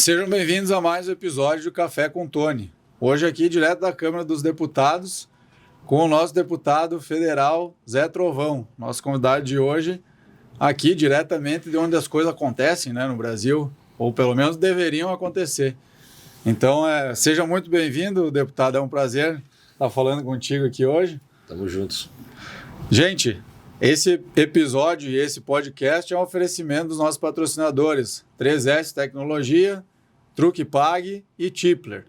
Sejam bem-vindos a mais um episódio do Café com Tony. Hoje aqui, direto da Câmara dos Deputados, com o nosso deputado federal, Zé Trovão. Nosso convidado de hoje, aqui diretamente de onde as coisas acontecem, né, no Brasil, ou pelo menos deveriam acontecer. Então, seja muito bem-vindo, deputado. É um prazer estar falando contigo aqui hoje. Tamo juntos. Gente, esse episódio e esse podcast é um oferecimento dos nossos patrocinadores 3S Tecnologia, Truque Pague e Tipler.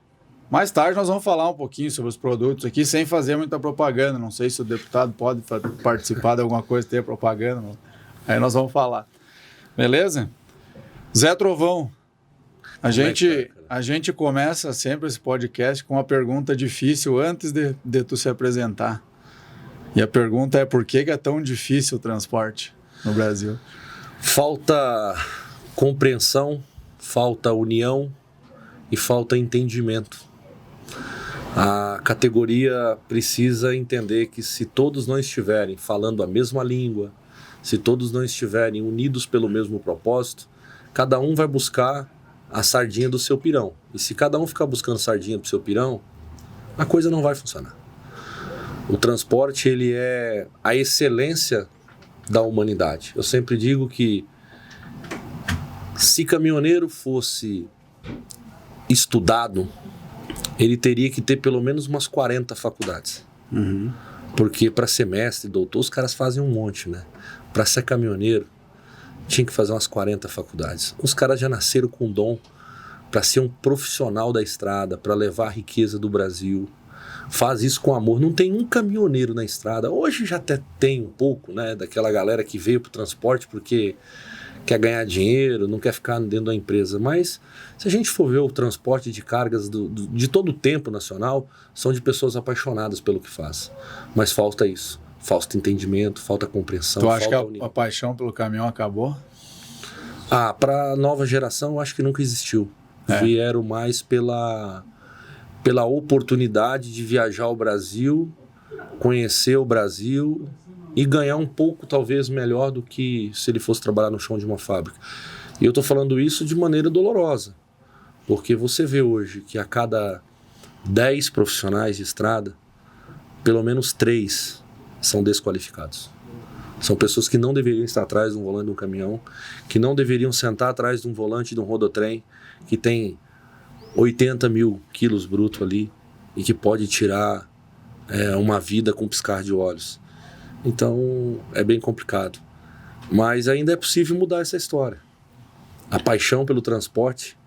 Mais tarde nós vamos falar um pouquinho sobre os produtos aqui, sem fazer muita propaganda. Não sei se o deputado pode participar de alguma coisa, ter propaganda. Aí nós vamos falar. Beleza? Zé Trovão, a gente começa sempre esse podcast com uma pergunta difícil antes de tu se apresentar. E a pergunta é: por que é tão difícil o transporte no Brasil? Falta compreensão, falta união e falta entendimento. A categoria precisa entender que se todos não estiverem falando a mesma língua, se todos não estiverem unidos pelo mesmo propósito, cada um vai buscar a sardinha do seu pirão. E se cada um ficar buscando sardinha pro seu pirão, a coisa não vai funcionar. O transporte, ele é a excelência da humanidade. Eu sempre digo que se caminhoneiro fosse estudado, ele teria que ter pelo menos umas 40 faculdades. Uhum. Porque para ser mestre, doutor, os caras fazem um monte, né? Para ser caminhoneiro, tinha que fazer umas 40 faculdades. Os caras já nasceram com dom para ser um profissional da estrada, para levar a riqueza do Brasil. Faz isso com amor. Não tem um caminhoneiro na estrada. Hoje já até tem um pouco, né? Daquela galera que veio pro transporte porque quer ganhar dinheiro, não quer ficar dentro da empresa. Mas se a gente for ver o transporte de cargas de todo o tempo nacional, são de pessoas apaixonadas pelo que faz. Mas falta isso. Falta entendimento, falta compreensão. Tu acha que a paixão pelo caminhão acabou? Para a nova geração, eu acho que nunca existiu. Vieram mais pela oportunidade de viajar ao Brasil, conhecer o Brasil e ganhar um pouco, talvez, melhor do que se ele fosse trabalhar no chão de uma fábrica. E eu estou falando isso de maneira dolorosa, porque você vê hoje que a cada 10 profissionais de estrada, pelo menos 3 são desqualificados. São pessoas que não deveriam estar atrás de um volante de um caminhão, que não deveriam sentar atrás de um volante de um rodotrem, que tem 80 mil quilos bruto ali e que pode tirar uma vida com piscar de olhos. Então é bem complicado, mas ainda é possível mudar essa história. A paixão pelo transporte,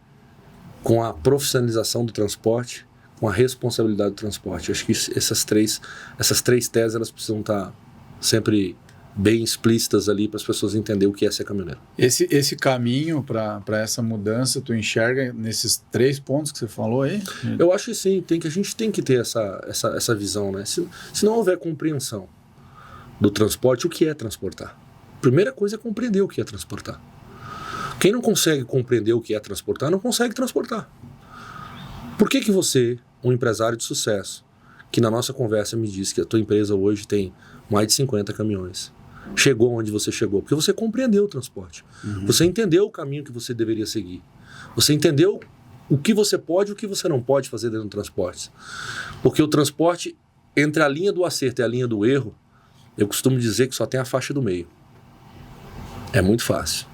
com a profissionalização do transporte, com a responsabilidade do transporte. Eu acho que essas três teses, elas precisam estar sempre bem explícitas ali para as pessoas entenderem o que é ser caminhoneiro. Esse caminho para essa mudança, tu enxerga nesses 3 pontos que você falou aí? Eu acho que sim, a gente tem que ter essa visão, né? Se não houver compreensão do transporte, o que é transportar? Primeira coisa é compreender o que é transportar. Quem não consegue compreender o que é transportar, não consegue transportar. Por que você, um empresário de sucesso, que na nossa conversa me disse que a tua empresa hoje tem mais de 50 caminhões, chegou onde você chegou? Porque você compreendeu o transporte. Uhum. Você entendeu o caminho que você deveria seguir. Você entendeu o que você pode e o que você não pode fazer dentro do transporte. Porque o transporte, entre a linha do acerto e a linha do erro, eu costumo dizer que só tem a faixa do meio. É muito fácil.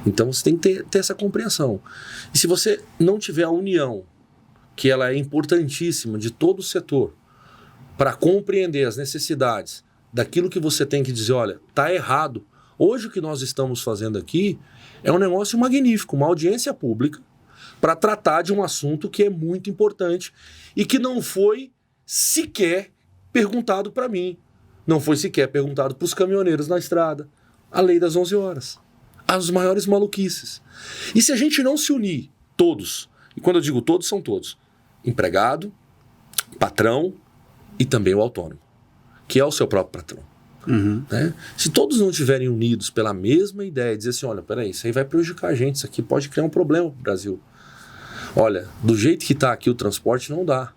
Então você tem que ter essa compreensão. E se você não tiver a união, que ela é importantíssima de todo o setor, para compreender as necessidades daquilo que você tem que dizer, olha, tá errado. Hoje o que nós estamos fazendo aqui é um negócio magnífico, uma audiência pública para tratar de um assunto que é muito importante e que não foi sequer perguntado para mim. Não foi sequer perguntado para os caminhoneiros na estrada. A lei das 11 horas. As maiores maluquices. E se a gente não se unir, todos, e quando eu digo todos, são todos, empregado, patrão e também o autônomo, que é o seu próprio patrão. Uhum. Né? Se todos não estiverem unidos pela mesma ideia, dizer assim, olha, peraí, isso aí vai prejudicar a gente, isso aqui pode criar um problema para o Brasil. Olha, do jeito que está aqui o transporte não dá.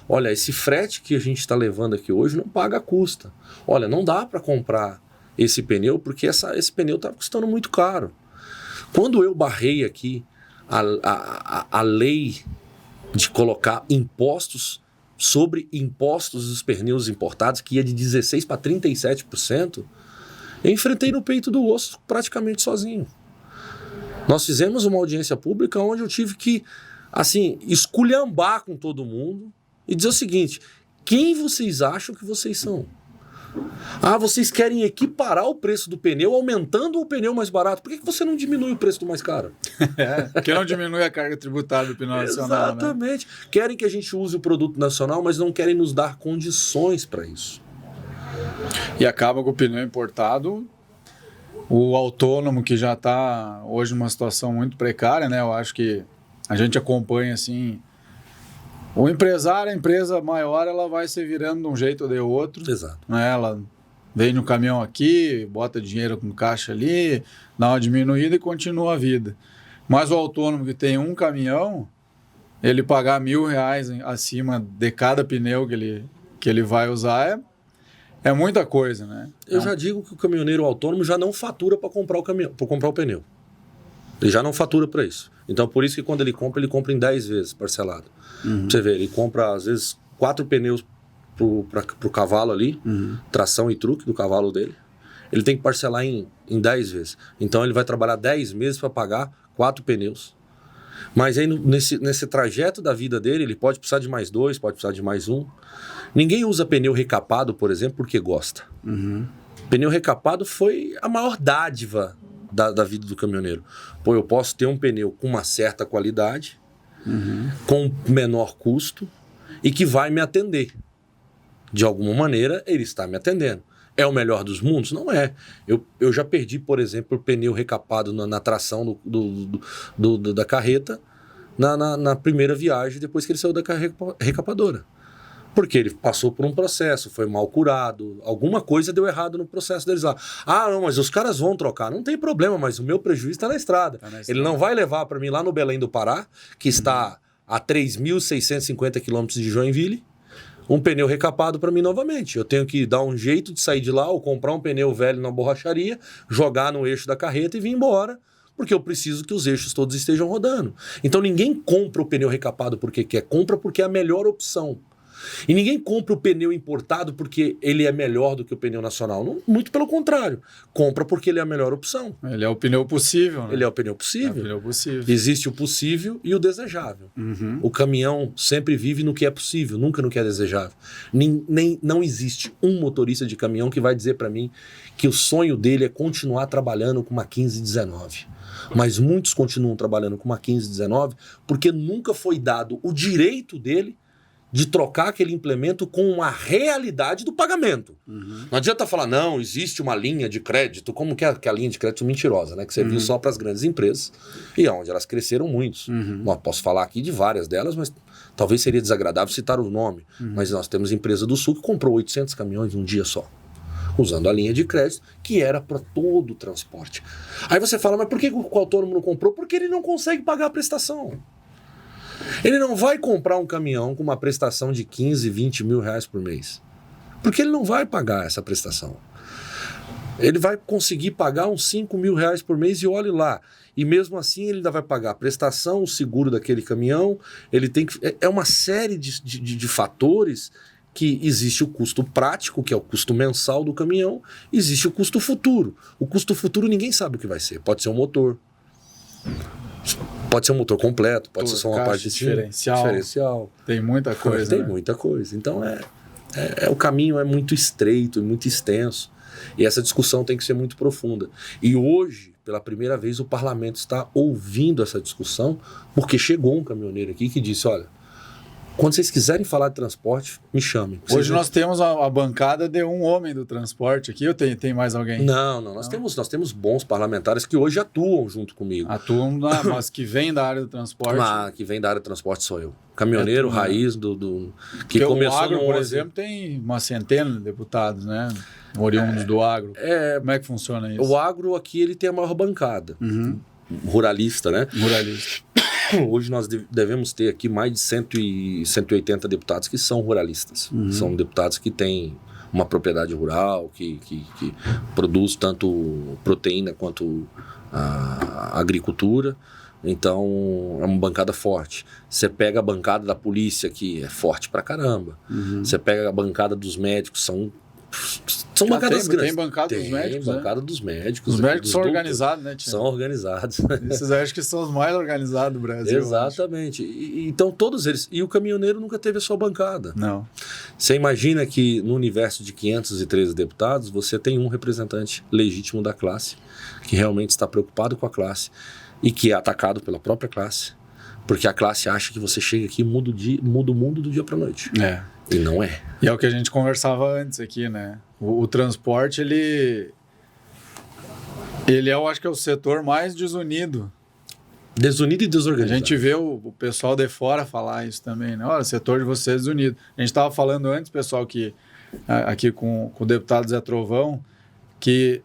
Olha, esse frete que a gente está levando aqui hoje não paga a custa. Olha, não dá para comprar esse pneu porque esse pneu está custando muito caro. Quando eu barrei aqui a lei de colocar impostos sobre impostos dos pneus importados, que ia de 16% para 37%, eu enfrentei no peito do osso praticamente sozinho. Nós fizemos uma audiência pública onde eu tive que, assim, esculhambar com todo mundo e dizer o seguinte: quem vocês acham que vocês são? Ah, vocês querem equiparar o preço do pneu aumentando o pneu mais barato. Por que você não diminui o preço do mais caro? Porque não diminui a carga tributária do pneu nacional. Exatamente. Né? Querem que a gente use o produto nacional, mas não querem nos dar condições para isso. E acaba com o pneu importado, o autônomo que já está hoje numa situação muito precária, né? Eu acho que a gente acompanha assim... O empresário, a empresa maior, ela vai se virando de um jeito ou de outro. Exato. Né? Ela vem no caminhão aqui, bota dinheiro com caixa ali, dá uma diminuída e continua a vida. Mas o autônomo que tem um caminhão, ele pagar R$1.000 acima de cada pneu que ele vai usar é muita coisa, né? Eu já digo que o caminhoneiro autônomo já não fatura para comprar o caminhão, para comprar o pneu. Ele já não fatura para isso. Então, por isso que quando ele compra em 10 vezes parcelado. Uhum. Você vê, ele compra, às vezes, 4 pneus pro cavalo ali, tração e truque do cavalo dele. Ele tem que parcelar em 10 vezes. Então, ele vai trabalhar 10 meses para pagar 4 pneus. Mas aí, nesse trajeto da vida dele, ele pode precisar de mais 2, pode precisar de mais 1. Ninguém usa pneu recapado, por exemplo, porque gosta. Uhum. Pneu recapado foi a maior dádiva da vida do caminhoneiro. Pô, eu posso ter um pneu com uma certa qualidade, com menor custo e que vai me atender. De alguma maneira, ele está me atendendo. É o melhor dos mundos? Não é. Eu já perdi, por exemplo, o pneu recapado na tração da carreta na primeira viagem, depois que ele saiu da recapadora. Porque ele passou por um processo, foi mal curado, alguma coisa deu errado no processo deles lá. Ah, não, mas os caras vão trocar. Não tem problema, mas o meu prejuízo está na estrada. Ele não vai levar para mim lá no Belém do Pará, que está a 3.650 quilômetros de Joinville, um pneu recapado para mim novamente. Eu tenho que dar um jeito de sair de lá ou comprar um pneu velho na borracharia, jogar no eixo da carreta e vir embora, porque eu preciso que os eixos todos estejam rodando. Então ninguém compra o pneu recapado porque quer, compra porque é a melhor opção. E ninguém compra o pneu importado porque ele é melhor do que o pneu nacional. Não, muito pelo contrário. Compra porque ele é a melhor opção. Ele é o pneu possível, né? Ele é o pneu possível. É o pneu possível. Existe o possível e o desejável. O caminhão sempre vive no que é possível, nunca no que é desejável. Não existe um motorista de caminhão que vai dizer para mim que o sonho dele é continuar trabalhando com uma 1519. Mas muitos continuam trabalhando com uma 1519 porque nunca foi dado o direito dele de trocar aquele implemento com a realidade do pagamento. Não adianta falar, não, existe uma linha de crédito, como que é a linha de crédito mentirosa, né? Que serviu só para as grandes empresas e onde elas cresceram muito. Bom, posso falar aqui de várias delas, mas talvez seria desagradável citar o nome. Mas nós temos a empresa do Sul que comprou 800 caminhões num dia só, usando a linha de crédito, que era para todo o transporte. Aí você fala, mas por que o autônomo não comprou? Porque ele não consegue pagar a prestação. Ele não vai comprar um caminhão com uma prestação de 15, 20 mil reais por mês. Porque ele não vai pagar essa prestação. Ele vai conseguir pagar uns 5 mil reais por mês e olhe lá. E mesmo assim ele ainda vai pagar a prestação, o seguro daquele caminhão. Ele tem que... É uma série de fatores que existe o custo prático, que é o custo mensal do caminhão. Existe o custo futuro. O custo futuro ninguém sabe o que vai ser. Pode ser um motor. Pode ser um motor completo, pode ser só uma parte diferencial. Tem muita coisa. Tem muita coisa. Então o caminho é muito estreito e muito extenso. E essa discussão tem que ser muito profunda. E hoje, pela primeira vez, o parlamento está ouvindo essa discussão, porque chegou um caminhoneiro aqui que disse, olha, quando vocês quiserem falar de transporte, me chamem. Hoje nós temos a bancada de um homem do transporte aqui, ou tem mais alguém? Não. Nós temos bons parlamentares que hoje atuam junto comigo. Atuam, mas que vem da área do transporte. Que vem da área do transporte sou eu. Caminhoneiro, raiz que começou o agro, por exemplo, tem uma centena de deputados, né? Oriundos do agro. Como é que funciona isso? O agro aqui ele tem a maior bancada. Ruralista, né? Ruralista. Hoje nós devemos ter aqui mais de 180 deputados que são ruralistas. São deputados que têm uma propriedade rural, que produz tanto proteína quanto a agricultura. Então, é uma bancada forte. Você pega a bancada da polícia, que é forte pra caramba. Você pega a bancada dos médicos, são bancadas grandes. Tem bancada dos médicos, Tem bancada dos médicos. Os médicos são organizados, né, Tia? São organizados. Esses acho que são os mais organizados do Brasil. Exatamente. Então, todos eles... E o caminhoneiro nunca teve a sua bancada. Não. Você imagina que no universo de 513 deputados, você tem um representante legítimo da classe, que realmente está preocupado com a classe e que é atacado pela própria classe, porque a classe acha que você chega aqui e muda o mundo do dia para noite. E não é. E é o que a gente conversava antes aqui, né? O transporte, ele eu acho que é o setor mais desunido. Desunido e desorganizado. A gente vê o pessoal de fora falar isso também, né? Olha, o setor de vocês é desunido. A gente estava falando antes, pessoal, que aqui com o deputado Zé Trovão, que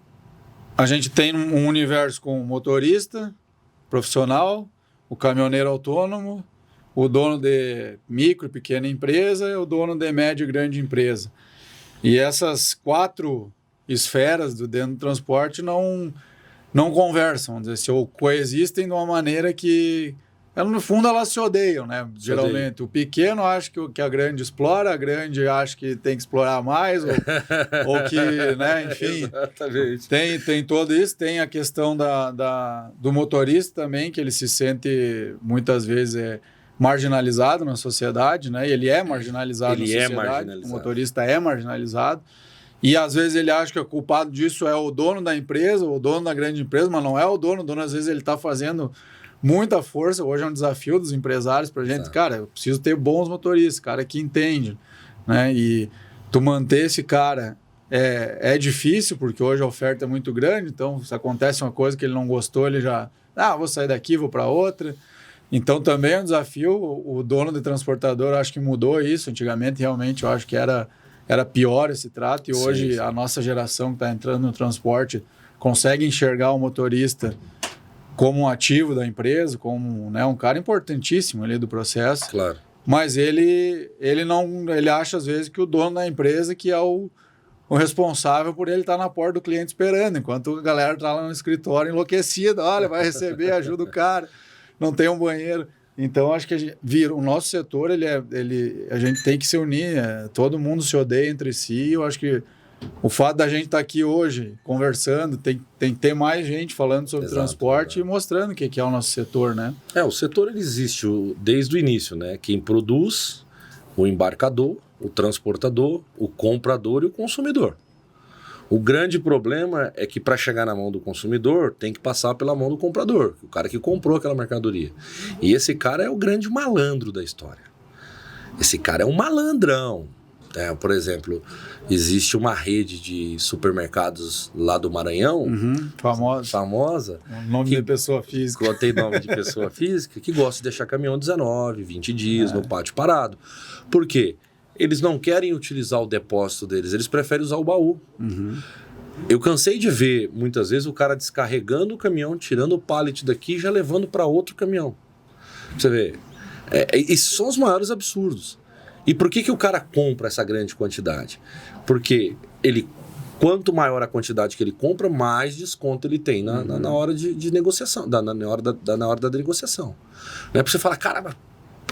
a gente tem um universo com o motorista profissional, o caminhoneiro autônomo, o dono de micro e pequena empresa e o dono de média e grande empresa. E essas 4 esferas dentro do transporte não conversam, vamos dizer assim, ou coexistem de uma maneira que, no fundo, elas se odeiam, né? Geralmente. O pequeno acha que a grande explora, a grande acha que tem que explorar mais, ou que, né, enfim. Exatamente. Tem todo isso, tem a questão do motorista também, que ele se sente, muitas vezes, marginalizado na sociedade, né? Ele é marginalizado na sociedade, o motorista é marginalizado. E às vezes ele acha que o culpado disso é o dono da empresa, o dono da grande empresa, mas não é o dono às vezes ele está fazendo muita força. Hoje é um desafio dos empresários para a gente, cara, eu preciso ter bons motoristas, cara que entende, né? E tu manter esse cara é difícil, porque hoje a oferta é muito grande, então se acontece uma coisa que ele não gostou, ele já, vou sair daqui, vou para outra. Então também é um desafio. O dono de transportador, acho que mudou isso. Antigamente realmente eu acho que era pior esse trato, e hoje a nossa geração que está entrando no transporte consegue enxergar o motorista como um ativo da empresa, como, né, um cara importantíssimo ali do processo. Claro. Mas ele acha às vezes que o dono da empresa que é o responsável por ele estar na porta do cliente esperando, enquanto a galera está lá no escritório enlouquecida, olha, vai receber, ajuda o cara, não tem um banheiro. Então, acho que o nosso setor, a gente tem que se unir, todo mundo se odeia entre si. Eu acho que o fato da gente estar aqui hoje conversando, tem que ter mais gente falando sobre transporte e mostrando o que é o nosso setor, né? O setor ele existe desde o início, né? Quem produz, o embarcador, o transportador, o comprador e o consumidor. O grande problema é que para chegar na mão do consumidor tem que passar pela mão do comprador, o cara que comprou aquela mercadoria. E esse cara é o grande malandro da história. Esse cara é um malandrão. Por exemplo, existe uma rede de supermercados lá do Maranhão, famosa. Nome de pessoa física. Contei nome de pessoa física, que gosta de deixar caminhão 19, 20 dias no pátio parado. Por quê? Eles não querem utilizar o depósito deles, eles preferem usar o baú. Eu cansei de ver, muitas vezes, o cara descarregando o caminhão, tirando o pallet daqui e já levando para outro caminhão. Você vê, esses são os maiores absurdos. E por que o cara compra essa grande quantidade? Porque quanto maior a quantidade que ele compra, mais desconto ele tem na hora de negociação, na hora da negociação. Não é para você falar, cara,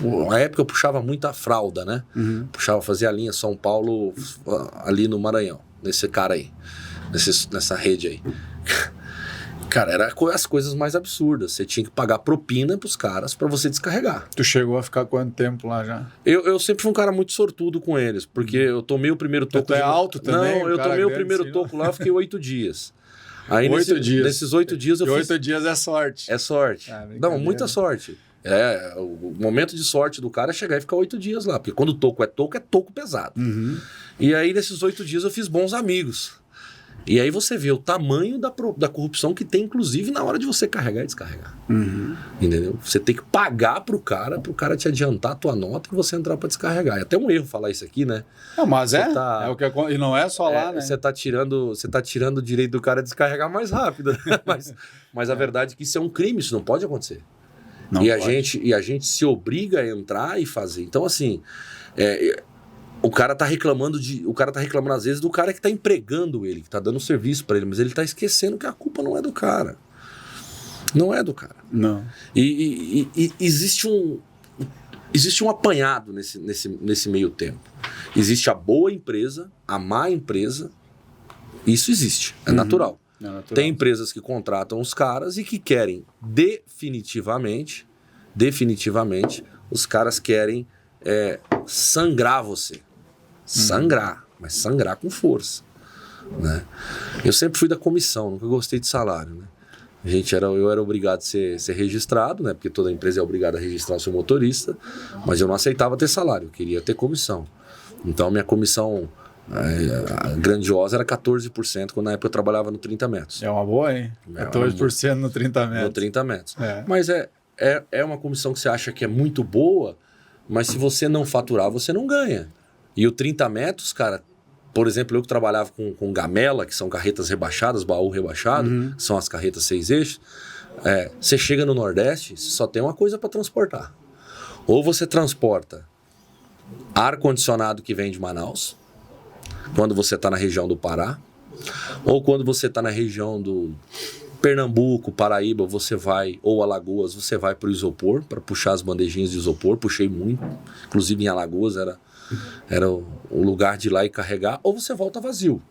na época eu puxava muita fralda, né? Fazia a linha São Paulo ali no Maranhão, nesse cara aí, nessa rede aí. Cara, era as coisas mais absurdas. Você tinha que pagar propina pros caras pra você descarregar. Tu chegou a ficar quanto tempo lá já? Eu sempre fui um cara muito sortudo com eles, porque eu tomei o primeiro toco... Tu é alto também? Não, eu tomei o primeiro toco lá, fiquei 8 dias. Aí 8 dias? Nesses 8 dias eu fiz... 8 dias é sorte. É sorte. Não, muita sorte. O momento de sorte do cara é chegar e ficar 8 dias lá, porque quando o toco é toco pesado. E aí nesses 8 dias eu fiz bons amigos. E aí você vê o tamanho da corrupção que tem, inclusive, na hora de você carregar e descarregar. Entendeu? Você tem que pagar pro cara te adiantar a tua nota e você entrar para descarregar. É até um erro falar isso aqui, né? Mas o que e não é só lá, né? Você tá tirando o direito do cara descarregar mais rápido. Mas a verdade é que isso é um crime, isso não pode acontecer. A gente se obriga a entrar e fazer. Então, assim, o cara tá reclamando às vezes do cara que tá empregando ele, que tá dando serviço para ele, mas ele tá esquecendo que a culpa não é do cara. Não é do cara. Não. E existe um apanhado nesse meio tempo. Existe a boa empresa, a má empresa. Isso existe, é natural. É natural. Tem empresas que contratam os caras e que querem definitivamente, os caras querem sangrar você. Sangrar, mas sangrar com força. Né? Eu sempre fui da comissão, nunca gostei de salário. Né? Eu era obrigado a ser registrado, né? Porque toda empresa é obrigada a registrar o seu motorista, mas eu não aceitava ter salário, eu queria ter comissão. Então, minha comissão grandiosa era 14%, quando na época eu trabalhava no 30 metros. É uma boa, hein? 14% no 30 metros. No 30 metros. É. Mas é uma comissão que você acha que é muito boa, mas se você não faturar, você não ganha. E o 30 metros, cara, por exemplo, eu que trabalhava com gamela, que são carretas rebaixadas, baú rebaixado, que são as carretas 6 eixos, você chega no Nordeste, você só tem uma coisa para transportar. Ou você transporta ar-condicionado que vem de Manaus, quando você está na região do Pará, ou quando você está na região do Pernambuco, Paraíba, você vai, ou Alagoas, você vai para o isopor, para puxar as bandejinhas de isopor. Puxei muito, inclusive em Alagoas era o lugar de ir lá e carregar, ou você volta vazio.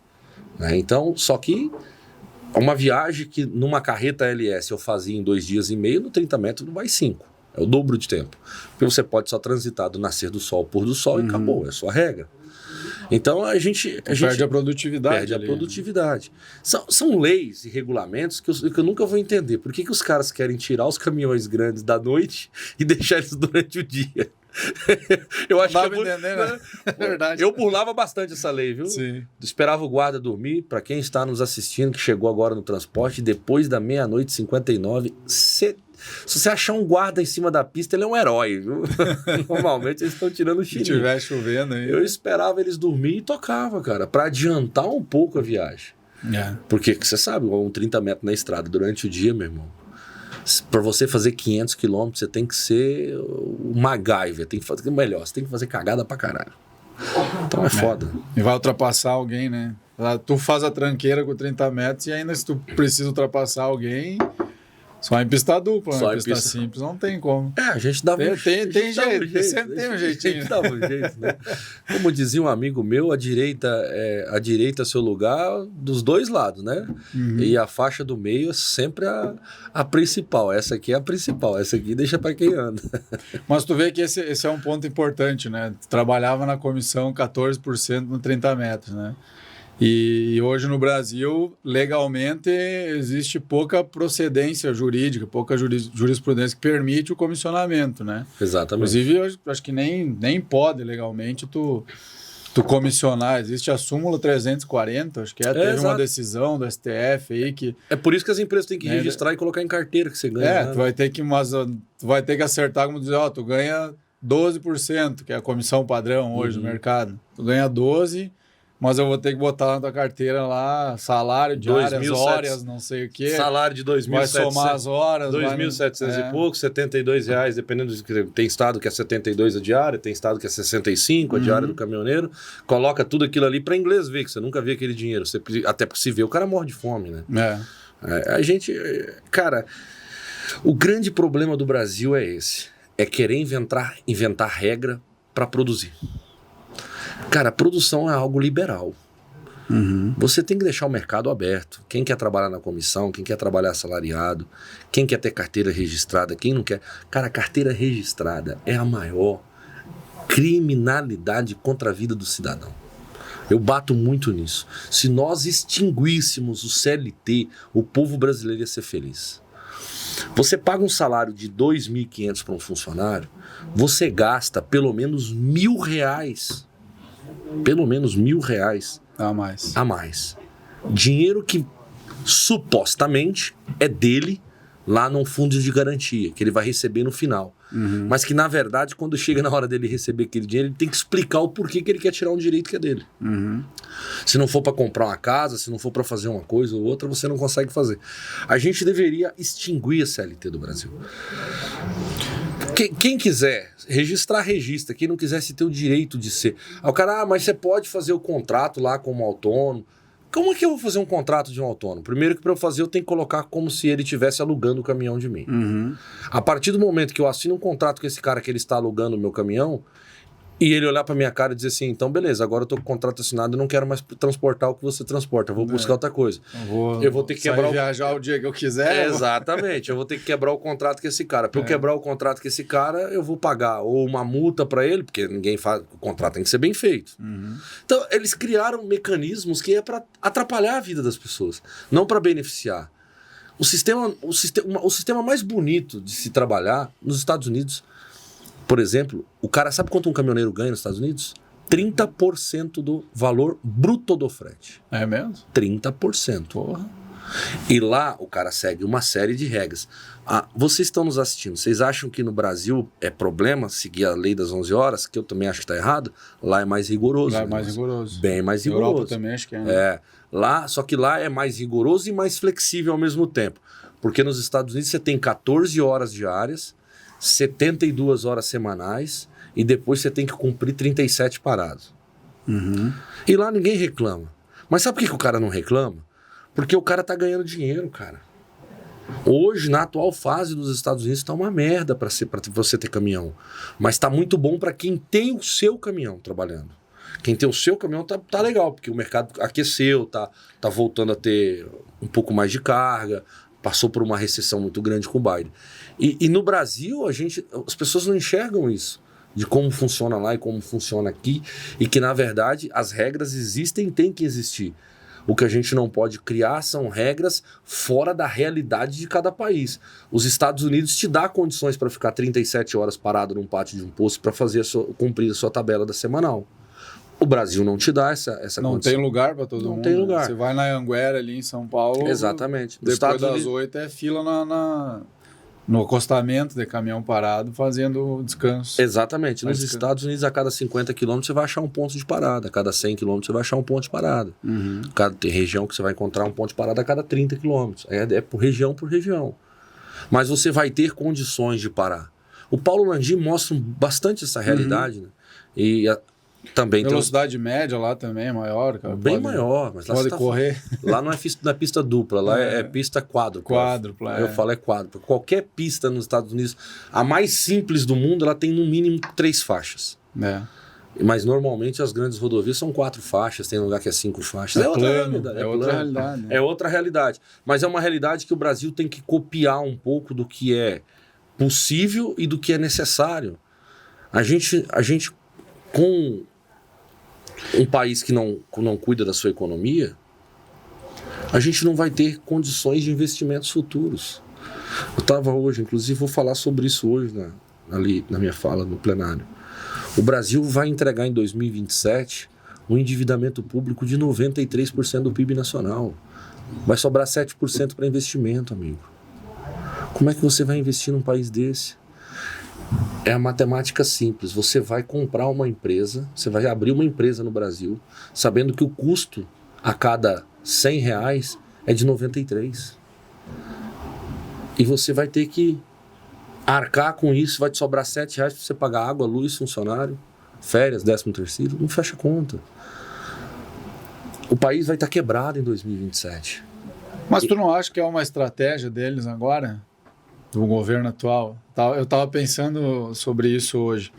Né? Então, só que uma viagem que numa carreta LS eu fazia em 2 dias e meio, no 30 metros não vai 5. É o dobro de tempo. Porque você pode só transitar do nascer do sol ao pôr do sol e acabou, é só a regra. Então a gente perde a produtividade. Perde a produtividade. São leis e regulamentos que eu nunca vou entender. Por que os caras querem tirar os caminhões grandes da noite e deixar eles durante o dia? Eu acho não que entender, né? É verdade. Eu burlava bastante essa lei, viu? Sim. Esperava o guarda dormir. Para quem está nos assistindo, que chegou agora no transporte, depois da 00:59, se você achar um guarda em cima da pista, ele é um herói, viu? Normalmente eles estão tirando o Se chininho. tiver chovendo aí. Eu esperava eles dormir e tocava, cara, para adiantar um pouco a viagem. Porque você sabe, um 30 metros na estrada durante o dia, meu irmão. Para você fazer 500 quilômetros, você tem que ser o MacGyver, tem que fazer melhor, você tem que fazer cagada pra caralho. Então é foda. E vai ultrapassar alguém, né? Tu faz a tranqueira com 30 metros e ainda se tu precisa ultrapassar alguém, só em pista dupla, Só né? em Pista pista simples não tem como. A gente dava Tem um jeito. sempre tem um jeitinho. A gente dava um jeito, né? Como dizia um amigo meu, a direita é seu lugar dos dois lados, né? E a faixa do meio é sempre a principal. Essa aqui é a principal, essa aqui deixa para quem anda. Mas tu vê que esse é um ponto importante, né? Tu trabalhava na comissão 14% no 30 metros, né? E hoje no Brasil, legalmente, existe pouca procedência jurídica, pouca jurisprudência que permite o comissionamento, né? Exatamente. Inclusive, eu acho que nem pode legalmente tu comissionar. Existe a súmula 340, acho que teve uma decisão do STF aí que... É por isso que as empresas têm que registrar e colocar em carteira que você ganha. Né? Tu vai ter que acertar, como dizer, tu ganha 12%, que é a comissão padrão hoje do mercado. Tu ganha 12%, mas eu vou ter que botar na tua carteira lá salário, diárias, horas, não sei o quê. Salário de 2.700. Vai somar as horas. 2.700 e pouco, R$72, dependendo de que tem estado que é 72 a diária, tem estado que é 65 a diária do caminhoneiro. Coloca tudo aquilo ali para inglês ver, que você nunca vê aquele dinheiro. Até porque se vê, o cara morre de fome, né? A gente... Cara, o grande problema do Brasil é esse. É querer inventar regra para produzir. Cara, a produção é algo liberal. Você tem que deixar o mercado aberto. Quem quer trabalhar na comissão, quem quer trabalhar assalariado, quem quer ter carteira registrada, quem não quer... Cara, a carteira registrada é a maior criminalidade contra a vida do cidadão. Eu bato muito nisso. Se nós extinguíssemos o CLT, o povo brasileiro ia ser feliz. Você paga um salário de 2.500 para um funcionário, você gasta pelo menos R$1.000. Pelo menos R$1.000 a mais. Dinheiro que supostamente é dele lá num fundo de garantia, que ele vai receber no final. Mas que, na verdade, quando chega na hora dele receber aquele dinheiro, ele tem que explicar o porquê que ele quer tirar um direito que é dele. Se não for para comprar uma casa, se não for para fazer uma coisa ou outra, você não consegue fazer. A gente deveria extinguir a CLT do Brasil. Quem quiser registrar, registra. Quem não quiser, se ter o direito de ser. Aí o cara, mas você pode fazer o contrato lá como autônomo. como é que eu vou fazer um contrato de um autônomo? Primeiro que para eu fazer eu tenho que colocar como se ele estivesse alugando o caminhão de mim. A partir do momento que eu assino um contrato com esse cara que ele está alugando o meu caminhão, e ele olhar pra minha cara e dizer assim, então beleza, agora eu tô com o contrato assinado e não quero mais transportar o que você transporta, eu vou buscar outra coisa. Eu vou ter que quebrar viajar o dia que eu quiser. Exatamente, eu vou ter que quebrar o contrato com esse cara. Pra eu quebrar o contrato com esse cara, eu vou pagar ou uma multa pra ele, porque ninguém faz, o contrato tem que ser bem feito. Então, eles criaram mecanismos que é pra atrapalhar a vida das pessoas, não pra beneficiar. O sistema mais bonito de se trabalhar nos Estados Unidos, por exemplo, o cara sabe quanto um caminhoneiro ganha nos Estados Unidos? 30% do valor bruto do frete. É mesmo? 30%. Porra. E lá o cara segue uma série de regras. Vocês estão nos assistindo, vocês acham que no Brasil é problema seguir a lei das 11 horas, que eu também acho que está errado? Lá é mais rigoroso. Lá é mais rigoroso. Bem mais rigoroso. Europa também acho que é. Né? Só que lá é mais rigoroso e mais flexível ao mesmo tempo. Porque nos Estados Unidos você tem 14 horas diárias, 72 horas semanais e depois você tem que cumprir 37 parados. E lá ninguém reclama. Mas sabe por que o cara não reclama? Porque o cara tá ganhando dinheiro, cara. Hoje, na atual fase dos Estados Unidos, tá uma merda pra você ter caminhão. Mas tá muito bom pra quem tem o seu caminhão trabalhando. Quem tem o seu caminhão tá legal, porque o mercado aqueceu, tá voltando a ter um pouco mais de carga, passou por uma recessão muito grande com o Biden. E no Brasil, as pessoas não enxergam isso, de como funciona lá e como funciona aqui, e que, na verdade, as regras existem e têm que existir. O que a gente não pode criar são regras fora da realidade de cada país. Os Estados Unidos te dá condições para ficar 37 horas parado num pátio de um posto para cumprir a sua tabela da semanal. O Brasil não te dá essa não condição. Tem lugar para todo mundo. Não tem lugar. Você vai na Anguera ali em São Paulo. Exatamente. Depois das 8 é fila no acostamento de caminhão parado fazendo descanso. Exatamente. Nos Estados Unidos, a cada 50 quilômetros você vai achar um ponto de parada. A cada 100 quilômetros você vai achar um ponto de parada. Tem região que você vai encontrar um ponto de parada a cada 30 quilômetros. É por região. Mas você vai ter condições de parar. O Paulo Landim mostra bastante essa realidade, né? E também velocidade média lá também é maior, cara. Bem maior, mas lá pode correr. Lá não é pista dupla, lá é pista quádrupla. Quádrupla. Eu falo quádrupla. Qualquer pista nos Estados Unidos, a mais simples do mundo, ela tem no mínimo 3 faixas. Mas normalmente as grandes rodovias são 4 faixas, tem lugar que é 5 faixas. É outra realidade. Mas é uma realidade que o Brasil tem que copiar um pouco do que é possível e do que é necessário. A gente com um país que não cuida da sua economia, a gente não vai ter condições de investimentos futuros. Eu estava hoje, inclusive vou falar sobre isso hoje ali na minha fala no plenário. O Brasil vai entregar em 2027 um endividamento público de 93% do PIB nacional. Vai sobrar 7% para investimento, amigo. Como é que você vai investir num país desse? É a matemática simples. Você vai comprar uma empresa, você vai abrir uma empresa no Brasil, sabendo que o custo a cada R$100 é de 93. E você vai ter que arcar com isso, vai te sobrar R$7 para você pagar água, luz, funcionário, férias, 13º, não fecha conta. O país vai estar quebrado em 2027. Mas tu não acha que é uma estratégia deles agora? Do governo atual? Eu estava pensando sobre isso hoje.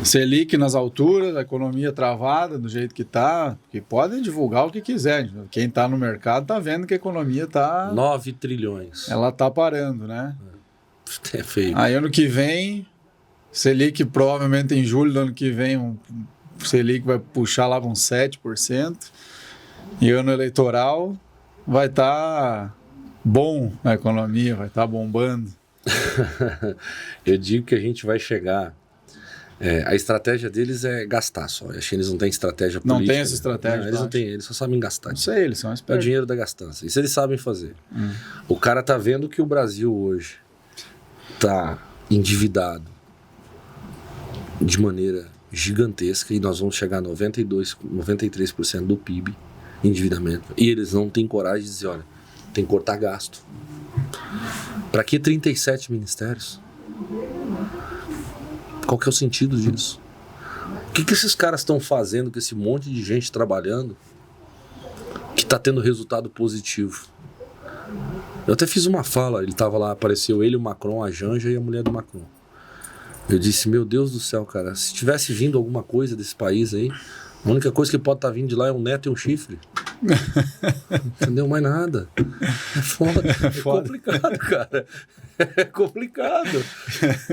Selic nas alturas, a economia travada do jeito que está, que podem divulgar o que quiser. Quem está no mercado está vendo que a economia está... 9 trilhões. Ela está parando, né? É feio. Aí ano que vem, Selic provavelmente em julho do ano que vem, o Selic vai puxar lá com 7%. E ano eleitoral vai estar... bom a economia, vai estar bombando. Eu digo que a gente vai chegar... a estratégia deles é gastar só. Acho que eles não têm estratégia política. Não tem essa estratégia. Eles não têm, eles só sabem gastar. Não sei, eles são espertos. É o dinheiro da gastança. Isso eles sabem fazer. O cara tá vendo que o Brasil hoje tá endividado de maneira gigantesca e nós vamos chegar a 93% do PIB em endividamento. E eles não têm coragem de dizer, olha, tem que cortar gasto. Para que 37 ministérios? Qual que é o sentido disso? O que esses caras estão fazendo com esse monte de gente trabalhando está tendo resultado positivo. Eu até fiz uma fala, ele estava lá, apareceu ele, o Macron, a Janja e a mulher do Macron. Eu disse, meu Deus do céu, cara, se tivesse vindo alguma coisa desse país aí, a única coisa que pode estar vindo de lá é um neto e um chifre. Entendeu? Mais nada. É foda. É complicado, cara. É complicado.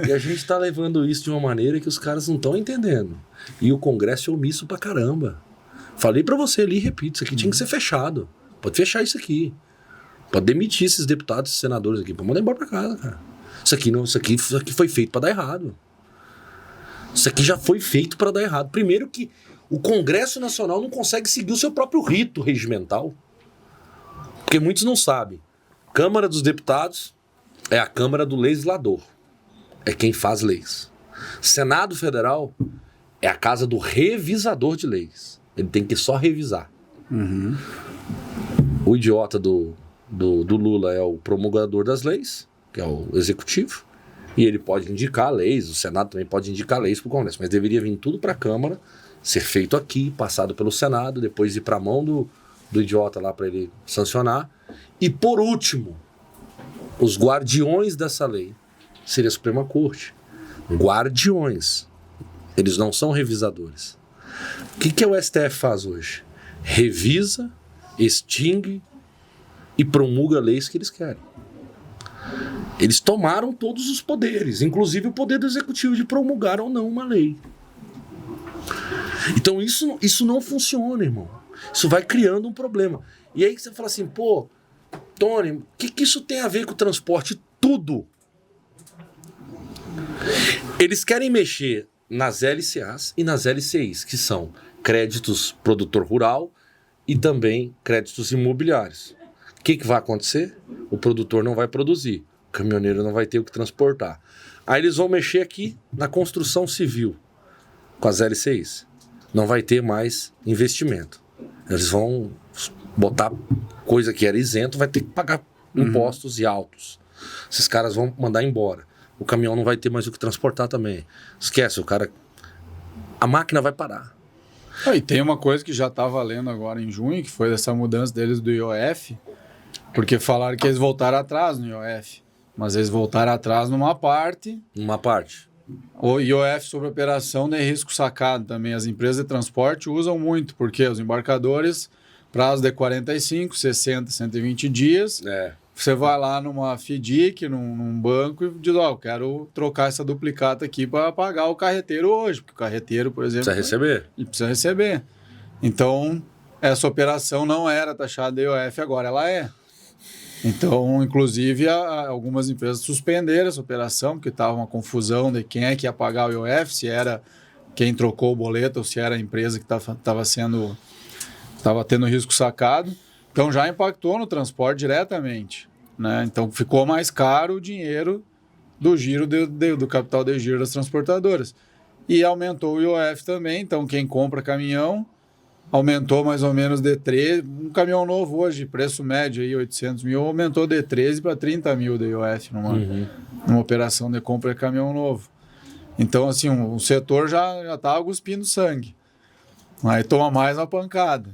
E a gente tá levando isso de uma maneira que os caras não estão entendendo. E o Congresso é omisso pra caramba. Falei pra você ali, repito, isso aqui tinha que ser fechado. Pode fechar isso aqui. Pode demitir esses deputados e senadores aqui. Pode mandar embora pra casa, cara. Isso aqui foi feito pra dar errado. Isso aqui já foi feito pra dar errado. Primeiro que o Congresso Nacional não consegue seguir o seu próprio rito regimental. Porque muitos não sabem. Câmara dos Deputados é a Câmara do Legislador. É quem faz leis. Senado Federal é a casa do revisador de leis. Ele tem que só revisar. Uhum. O idiota do Lula é o promulgador das leis, que é o executivo. E ele pode indicar leis, o Senado também pode indicar leis para o Congresso. Mas deveria vir tudo para a Câmara, ser feito aqui, passado pelo Senado, depois ir para a mão do idiota lá para ele sancionar. E por último, os guardiões dessa lei seria a Suprema Corte. Guardiões. Eles não são revisadores. O que o STF faz hoje? Revisa, extingue e promulga leis que eles querem. Eles tomaram todos os poderes, inclusive o poder do executivo de promulgar ou não uma lei. Então isso não funciona, irmão. Isso vai criando um problema. E aí você fala assim, pô, Tony, o que isso tem a ver com o transporte? Tudo. Eles querem mexer nas LCAs e nas LCIs, que são créditos produtor rural e também créditos imobiliários. O que vai acontecer? O produtor não vai produzir, o caminhoneiro não vai ter o que transportar. Aí eles vão mexer aqui na construção civil com as LCIs. Não vai ter mais investimento. Eles vão botar coisa que era isento, vai ter que pagar impostos e altos. Esses caras vão mandar embora. O caminhão não vai ter mais o que transportar também. Esquece, o cara... A máquina vai parar. E tem uma coisa que já está valendo agora em junho, que foi dessa mudança deles do IOF, porque falaram que eles voltaram atrás no IOF, mas eles voltaram atrás numa parte. Uma parte. O IOF sobre operação de risco sacado também. As empresas de transporte usam muito, porque os embarcadores, prazo de 45, 60, 120 dias, você vai lá numa FDIC, num banco e diz, eu quero trocar essa duplicata aqui para pagar o carreteiro hoje, porque o carreteiro, por exemplo... Precisa receber. Então, essa operação não era taxada de IOF, agora ela é. Então, inclusive, algumas empresas suspenderam essa operação, porque estava uma confusão de quem é que ia pagar o IOF, se era quem trocou o boleto ou se era a empresa que estava tendo risco sacado. Então, já impactou no transporte diretamente, né? Então, ficou mais caro o dinheiro do giro do capital de giro das transportadoras. E aumentou o IOF também, então quem compra caminhão aumentou mais ou menos de 13, um caminhão novo hoje, preço médio aí, 800 mil, aumentou de 13 para 30 mil de IOF numa operação de compra de caminhão novo. Então, assim, o setor já estava cuspindo sangue. Aí toma mais uma pancada.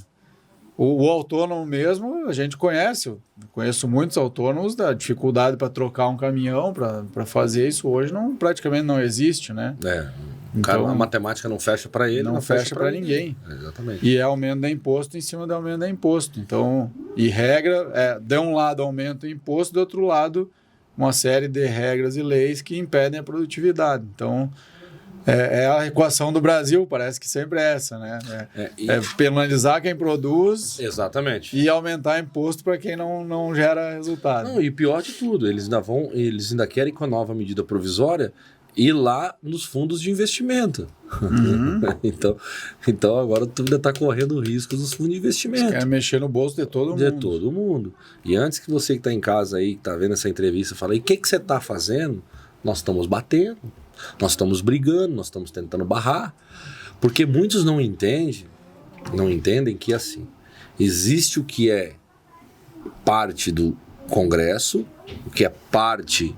O autônomo mesmo, a gente conhece, eu conheço muitos autônomos da dificuldade para trocar um caminhão, para fazer isso hoje praticamente não existe, né? Então, a matemática não fecha para ele, não fecha para ninguém. Exatamente. E é aumento de imposto em cima de aumento de imposto. Então, e regra, de um lado aumenta o imposto, do outro lado uma série de regras e leis que impedem a produtividade. Então, é a equação do Brasil, parece que sempre é essa, né? Penalizar quem produz. Exatamente. E aumentar imposto para quem não gera resultado. Não, e pior de tudo, eles ainda querem com a nova medida provisória ir lá nos fundos de investimento. Então agora tu ainda está correndo risco dos fundos de investimento. Você quer mexer no bolso de todo mundo. De todo mundo. E antes que você que está em casa aí, que está vendo essa entrevista, fala, e o que você está fazendo? Nós estamos batendo, nós estamos brigando, nós estamos tentando barrar. Porque muitos não entendem que assim, existe o que é parte do Congresso, o que é parte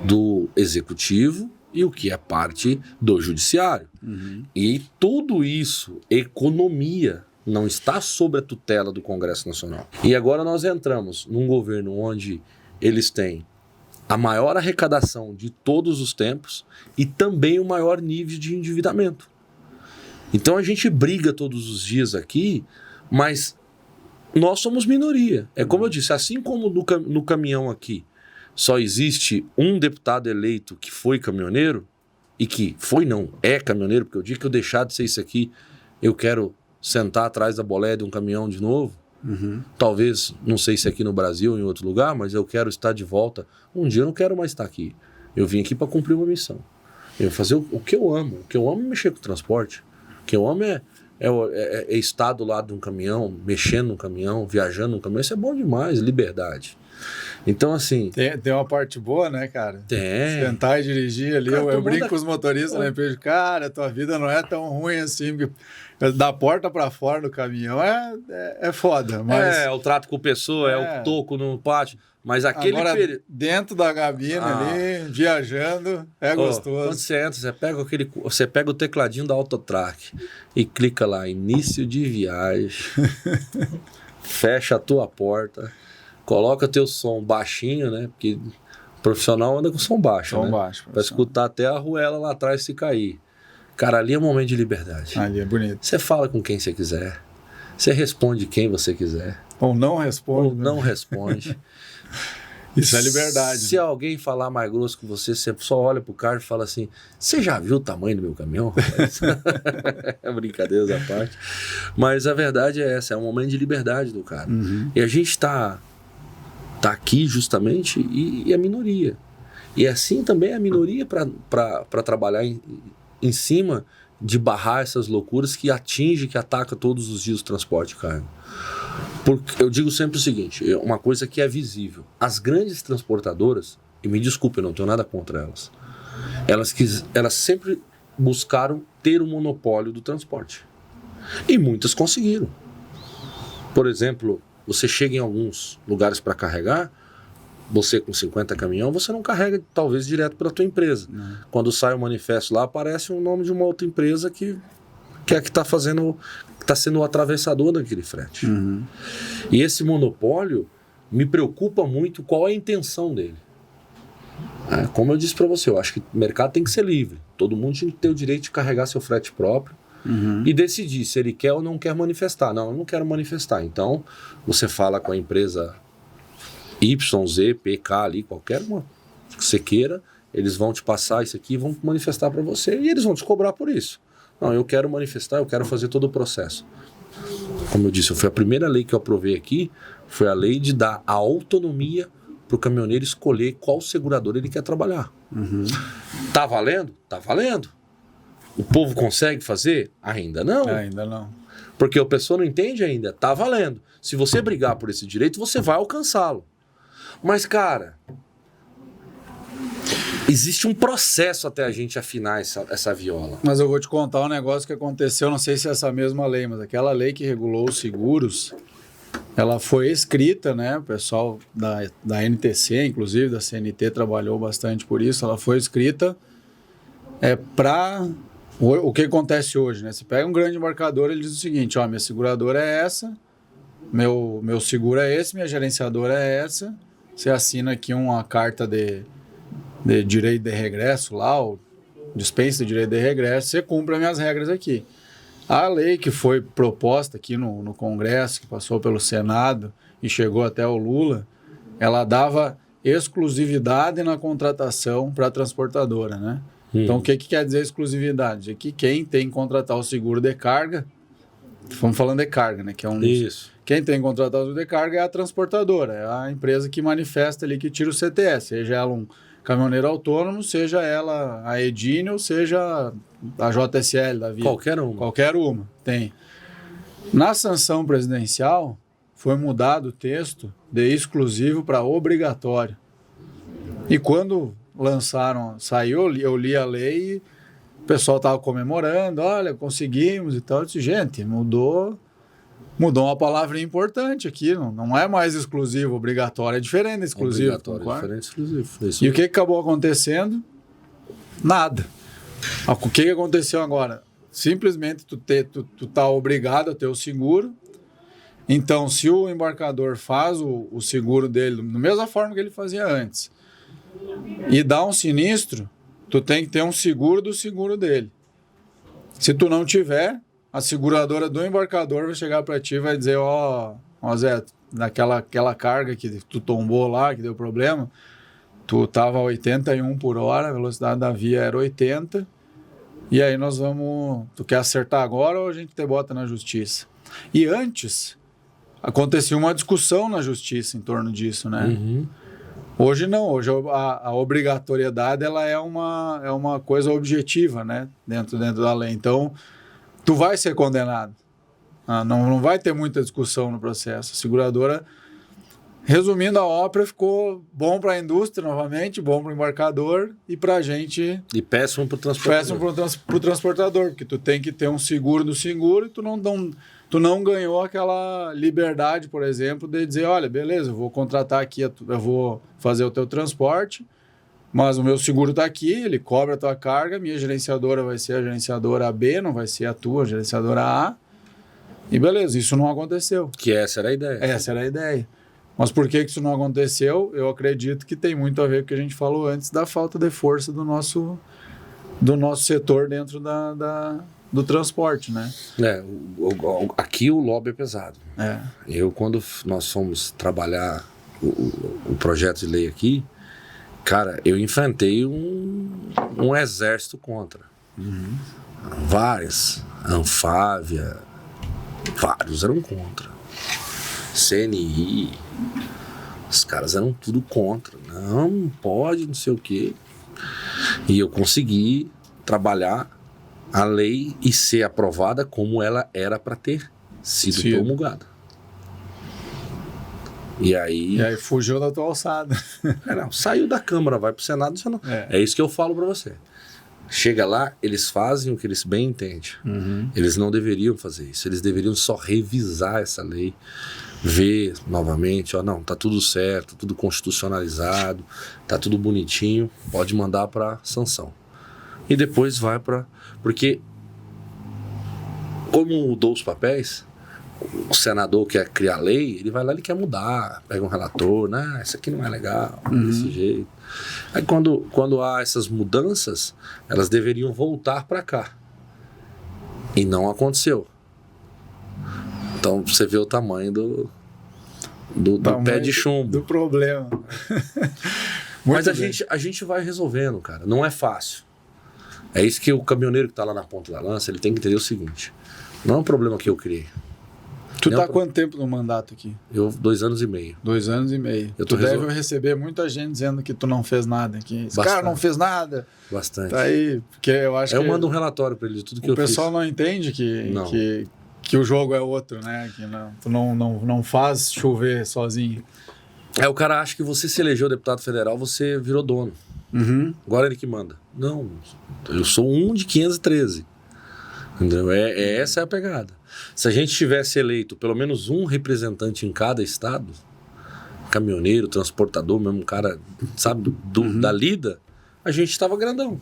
do Executivo, e o que é parte do Judiciário. E tudo isso, economia, não está sob a tutela do Congresso Nacional. E agora nós entramos num governo onde eles têm a maior arrecadação de todos os tempos e também o maior nível de endividamento. Então a gente briga todos os dias aqui, mas nós somos minoria. É como eu disse, assim como no caminhão aqui só existe um deputado eleito que foi caminhoneiro, e que é caminhoneiro, porque o dia que eu deixar de ser isso aqui, eu quero sentar atrás da boleia de um caminhão de novo. Talvez, não sei se aqui no Brasil ou em outro lugar, mas eu quero estar de volta. Um dia eu não quero mais estar aqui. Eu vim aqui para cumprir uma missão. Eu vou fazer o que eu amo. O que eu amo é mexer com transporte. O que eu amo é estar do lado de um caminhão, mexendo no caminhão, viajando no caminhão. Isso é bom demais, liberdade. Então, assim... Tem uma parte boa, né, cara? Tem. Sentar e dirigir ali. Cara, eu brinco com os motoristas na empresa. Cara, tua vida não é tão ruim assim, porque da porta para fora do caminhão é foda. Mas... o trato com pessoa, o toco no pátio. Mas aquele agora, dentro da cabina ali, viajando, gostoso. Quando você entra, você pega o tecladinho da Autotrack e clica lá, início de viagem, fecha a tua porta, coloca teu som baixinho, né? Porque o profissional anda com som baixo, som né? Baixo. Pra escutar até a arruela lá atrás se cair. Cara, ali é um momento de liberdade. Ali é bonito. Você fala com quem você quiser. Você responde quem você quiser. Ou não responde. Ou não responde. Isso é liberdade. Se alguém falar mais grosso com você, você só olha pro cara e fala assim, você já viu o tamanho do meu caminhão? É brincadeira da parte. Mas a verdade é essa, é um momento de liberdade do cara. E a gente tá aqui justamente e é minoria. E assim também é a minoria para trabalhar em cima de barrar essas loucuras que ataca todos os dias o transporte de carga. Porque eu digo sempre o seguinte, uma coisa que é visível. As grandes transportadoras, e me desculpe, eu não tenho nada contra elas sempre buscaram ter o monopólio do transporte. E muitas conseguiram. Por exemplo, você chega em alguns lugares para carregar, você com 50 caminhão, você não carrega talvez direto para a tua empresa. Quando sai o manifesto lá, aparece o nome de uma outra empresa que é a que está sendo o atravessador daquele frete. E esse monopólio me preocupa muito qual é a intenção dele. Como eu disse para você, eu acho que o mercado tem que ser livre. Todo mundo tem que ter o direito de carregar seu frete próprio e decidir se ele quer ou não quer manifestar. Não, eu não quero manifestar. Então, você fala com a empresa YZ, PK ali, qualquer uma que você queira, eles vão te passar isso aqui e vão manifestar para você e eles vão te cobrar por isso. Não, eu quero manifestar, eu quero fazer todo o processo. Como eu disse, foi a primeira lei que eu aprovei aqui, foi a lei de dar a autonomia para o caminhoneiro escolher qual seguradora ele quer trabalhar. Tá valendo? Tá valendo. O povo consegue fazer? Ainda não. Ainda não. Porque a pessoa não entende ainda. Tá valendo. Se você brigar por esse direito, você vai alcançá-lo. Mas, cara, existe um processo até a gente afinar essa viola. Mas eu vou te contar um negócio que aconteceu, não sei se é essa mesma lei, mas aquela lei que regulou os seguros, ela foi escrita, né? O pessoal da NTC, inclusive da CNT, trabalhou bastante por isso. Ela foi escrita para o que acontece hoje, né? Você pega um grande embarcador, ele diz o seguinte, minha seguradora é essa, meu seguro é esse, minha gerenciadora é essa, você assina aqui uma carta de direito de regresso lá, ou dispensa de direito de regresso, você cumpre as minhas regras aqui. A lei que foi proposta aqui no Congresso, que passou pelo Senado e chegou até o Lula, ela dava exclusividade na contratação para a transportadora, né? Então, o que quer dizer exclusividade? É que quem tem que contratar o seguro de carga, estamos falando de carga, né? Que é Isso. Quem tem que contratar o seguro de carga é a transportadora, é a empresa que manifesta ali, que tira o CTS, seja ela um caminhoneiro autônomo, seja ela a Edine ou seja a JSL da vida. Qualquer uma. Tem. Na sanção presidencial, foi mudado o texto de exclusivo para obrigatório. E quando saiu, eu li a lei e o pessoal estava comemorando, olha, conseguimos e tal. Eu disse, gente, mudou uma palavra importante aqui, não é mais exclusivo, obrigatório, é diferente de exclusivo. Obrigatório, diferente de exclusivo. E o que acabou acontecendo? Nada. O que aconteceu agora? simplesmente tu tá obrigado a ter o seguro. Então, se o embarcador faz o seguro dele da mesma forma que ele fazia antes e dá um sinistro, tu tem que ter um seguro do seguro dele. Se tu não tiver, a seguradora do embarcador vai chegar para ti e vai dizer, ó Zé, aquela carga que tu tombou lá, que deu problema, tu tava a 81 por hora, a velocidade da via era 80, e aí nós vamos... Tu quer acertar agora ou a gente te bota na justiça? E antes, acontecia uma discussão na justiça em torno disso, né? Uhum. Hoje não, hoje a obrigatoriedade ela é uma coisa objetiva, né? Dentro da lei. Então, tu vai ser condenado. Não vai ter muita discussão no processo. A seguradora, resumindo, a ópera ficou bom para a indústria novamente, bom para o embarcador e para a gente... E péssimo para o transportador. Péssimo para o transportador, porque tu tem que ter um seguro do seguro e tu não ganhou aquela liberdade, por exemplo, de dizer, olha, beleza, eu vou contratar aqui, eu vou fazer o teu transporte, mas o meu seguro está aqui, ele cobra a tua carga, minha gerenciadora vai ser a gerenciadora B, não vai ser a tua gerenciadora A. E beleza, isso não aconteceu. Que essa era a ideia. Essa era a ideia. Mas por que isso não aconteceu? Eu acredito que tem muito a ver com o que a gente falou antes da falta de força do nosso setor dentro do transporte, né? Aqui o lobby é pesado. Quando nós fomos trabalhar o projeto de lei aqui, cara, eu enfrentei um exército contra. Uhum. Várias. Anfávia, vários eram contra. CNI, os caras eram tudo contra. Não pode, não sei o quê. E eu consegui trabalhar a lei e ser aprovada como ela era para ter sido promulgada. E aí fugiu da tua alçada. Saiu da Câmara, vai pro Senado. É isso que eu falo para você. Chega lá, eles fazem o que eles bem entendem. Uhum. Eles não deveriam fazer isso. Eles deveriam só revisar essa lei, ver novamente, não, tá tudo certo, tudo constitucionalizado, tá tudo bonitinho, pode mandar para sanção. E depois vai para... Porque, como mudou os papéis, o senador quer criar lei, ele vai lá e quer mudar, pega um relator, isso aqui não é legal, desse jeito. Aí quando há essas mudanças, elas deveriam voltar para cá. E não aconteceu. Então você vê o tamanho do pé de chumbo. Do problema. Mas a gente vai resolvendo, cara. Não é fácil. É isso que o caminhoneiro que está lá na ponta da lança, ele tem que entender o seguinte. Não é um problema que eu criei. Tu tá há quanto tempo no mandato aqui? Eu, 2 anos e meio. 2 anos e meio. Tu deve receber muita gente dizendo que tu não fez nada aqui. Esse cara não fez nada. Bastante. Tá aí, porque eu acho que... Eu mando um relatório para ele de tudo que eu fiz. O pessoal não entende que o jogo é outro, né? Que tu não faz chover sozinho. O cara acha que você se elegeu deputado federal, você virou dono. Uhum. Agora ele que manda. Não, eu sou um de 513. Entendeu? Essa é a pegada. Se a gente tivesse eleito pelo menos um representante em cada estado, caminhoneiro, transportador, mesmo cara, sabe, da lida, a gente estava grandão.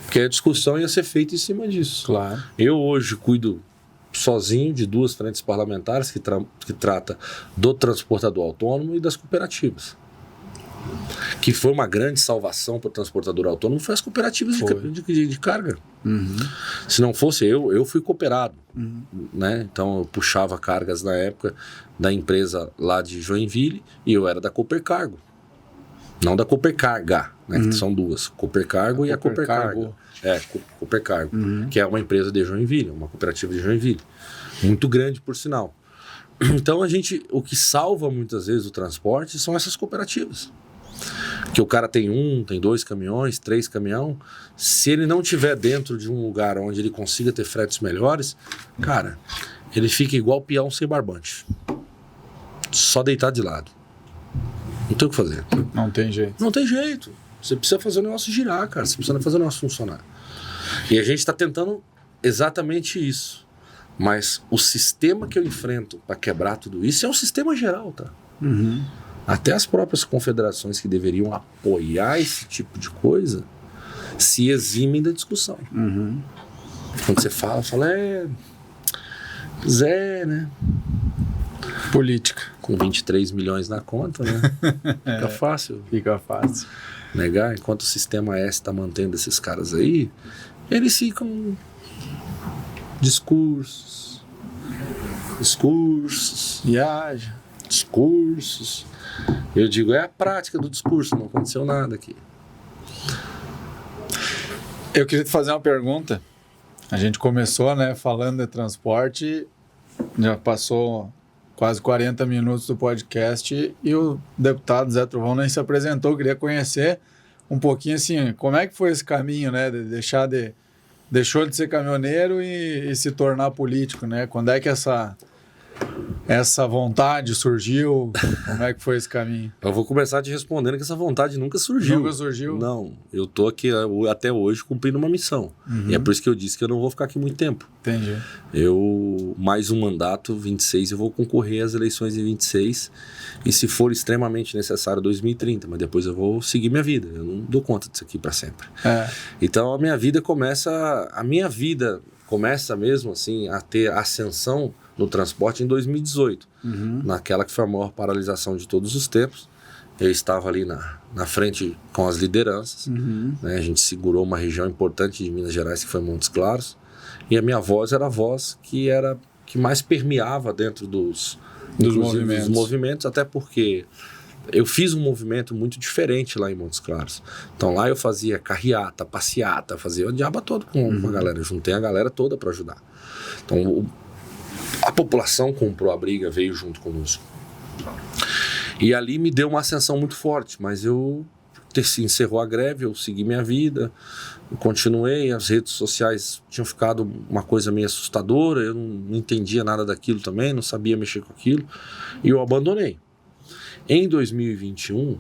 Porque a discussão ia ser feita em cima disso. Claro. Eu hoje cuido sozinho de 2 frentes parlamentares que trata do transportador autônomo e das cooperativas. Que foi uma grande salvação para o transportador autônomo, foi as cooperativas de carga. Uhum. Se não fosse eu fui cooperado. Né? Então eu puxava cargas na época da empresa lá de Joinville e eu era da Coopercargo. Não da Coopercarga, né? Que são 2, Coopercargo e a Coopercargo. Coopercargo, que é uma empresa de Joinville, uma cooperativa de Joinville. Muito grande, por sinal. Então o que salva muitas vezes o transporte são essas cooperativas. Que o cara tem 2 caminhões, 3 caminhões. Se ele não tiver dentro de um lugar onde ele consiga ter fretes melhores, cara, ele fica igual peão sem barbante. Só deitado de lado. Não tem o que fazer. Não tem jeito. Não tem jeito. Você precisa fazer o negócio girar, cara. Você precisa fazer o negócio funcionar. E a gente está tentando exatamente isso. Mas o sistema que eu enfrento para quebrar tudo isso é um sistema geral, tá? Uhum. Até as próprias confederações que deveriam apoiar esse tipo de coisa se eximem da discussão. Uhum. Quando você fala, Zé, né? Política. Com 23 milhões na conta, né? Fica fácil. Fica fácil. Negar, enquanto o sistema S está mantendo esses caras aí, eles ficam discursos, Viaja. discursos. Eu digo, é a prática do discurso, não aconteceu nada aqui. Eu queria te fazer uma pergunta. A gente começou, né, falando de transporte, já passou quase 40 minutos do podcast e o deputado Zé Trovão nem se apresentou. Eu queria conhecer um pouquinho, assim, como é que foi esse caminho, né, deixou de ser caminhoneiro e se tornar político, né? Quando é que essa vontade surgiu? Como é que foi esse caminho? Eu vou começar te respondendo que essa vontade nunca surgiu. Nunca surgiu? Não, eu tô aqui até hoje cumprindo uma missão. Uhum. E é por isso que eu disse que eu não vou ficar aqui muito tempo. Entendi. Mais um mandato, 26, eu vou concorrer às eleições em 26. E se for extremamente necessário, 2030. Mas depois eu vou seguir minha vida. Eu não dou conta disso aqui para sempre. Então a minha vida começa mesmo assim a ter ascensão no transporte em 2018, naquela que foi a maior paralisação de todos os tempos. Eu estava ali na frente com as lideranças, né? A gente segurou uma região importante de Minas Gerais, que foi Montes Claros, e a minha voz era a voz que mais permeava dentro dos movimentos, até porque eu fiz um movimento muito diferente lá em Montes Claros. Então lá eu fazia carreata, passeata, fazia o diabo todo com a galera. Eu juntei a galera toda para ajudar. Então a população comprou a briga, veio junto conosco. E ali me deu uma ascensão muito forte, mas encerrou a greve, eu segui minha vida, eu continuei, as redes sociais tinham ficado uma coisa meio assustadora, eu não entendia nada daquilo também, não sabia mexer com aquilo, e eu abandonei. Em 2021,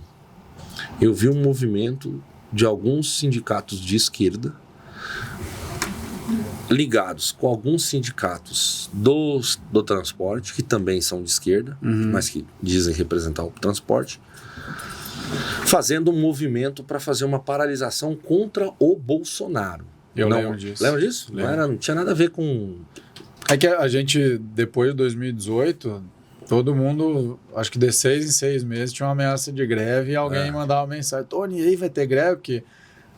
eu vi um movimento de alguns sindicatos de esquerda ligados com alguns sindicatos do transporte, que também são de esquerda, mas que dizem representar o transporte, fazendo um movimento para fazer uma paralisação contra o Bolsonaro. Lembro disso. Lembra disso? Lembro. Não tinha nada a ver com... É que a gente, depois de 2018, todo mundo, acho que de 6 em 6 meses, tinha uma ameaça de greve e alguém mandava uma mensagem: Tony, aí vai ter greve? Porque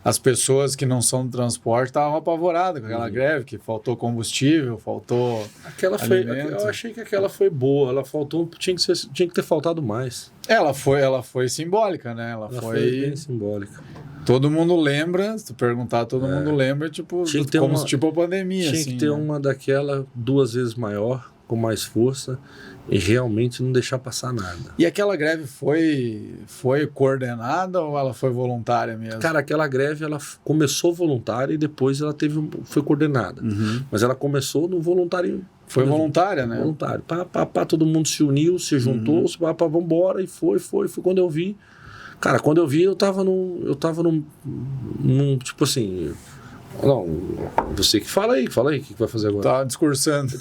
as pessoas que não são do transporte estavam apavoradas com aquela greve, que faltou combustível, faltou alimento. Eu achei que aquela foi boa, ela faltou, tinha que ter faltado mais. Ela foi simbólica, né? Ela foi bem simbólica. Todo mundo lembra, se tu perguntar, todo mundo lembra, tipo, como tipo a pandemia. Tinha assim, que ter uma daquela 2 vezes maior, com mais força, e realmente não deixar passar nada. E aquela greve foi coordenada ou ela foi voluntária mesmo? Cara, aquela greve ela começou voluntária e depois ela foi coordenada. Mas ela começou no voluntário. Foi voluntária, né? Voluntário. Todo mundo se uniu, se juntou, vamos embora, e foi quando eu vi. Cara, quando eu vi, eu tava num tipo assim... Não, você que fala aí, o que vai fazer agora? Tá discursando.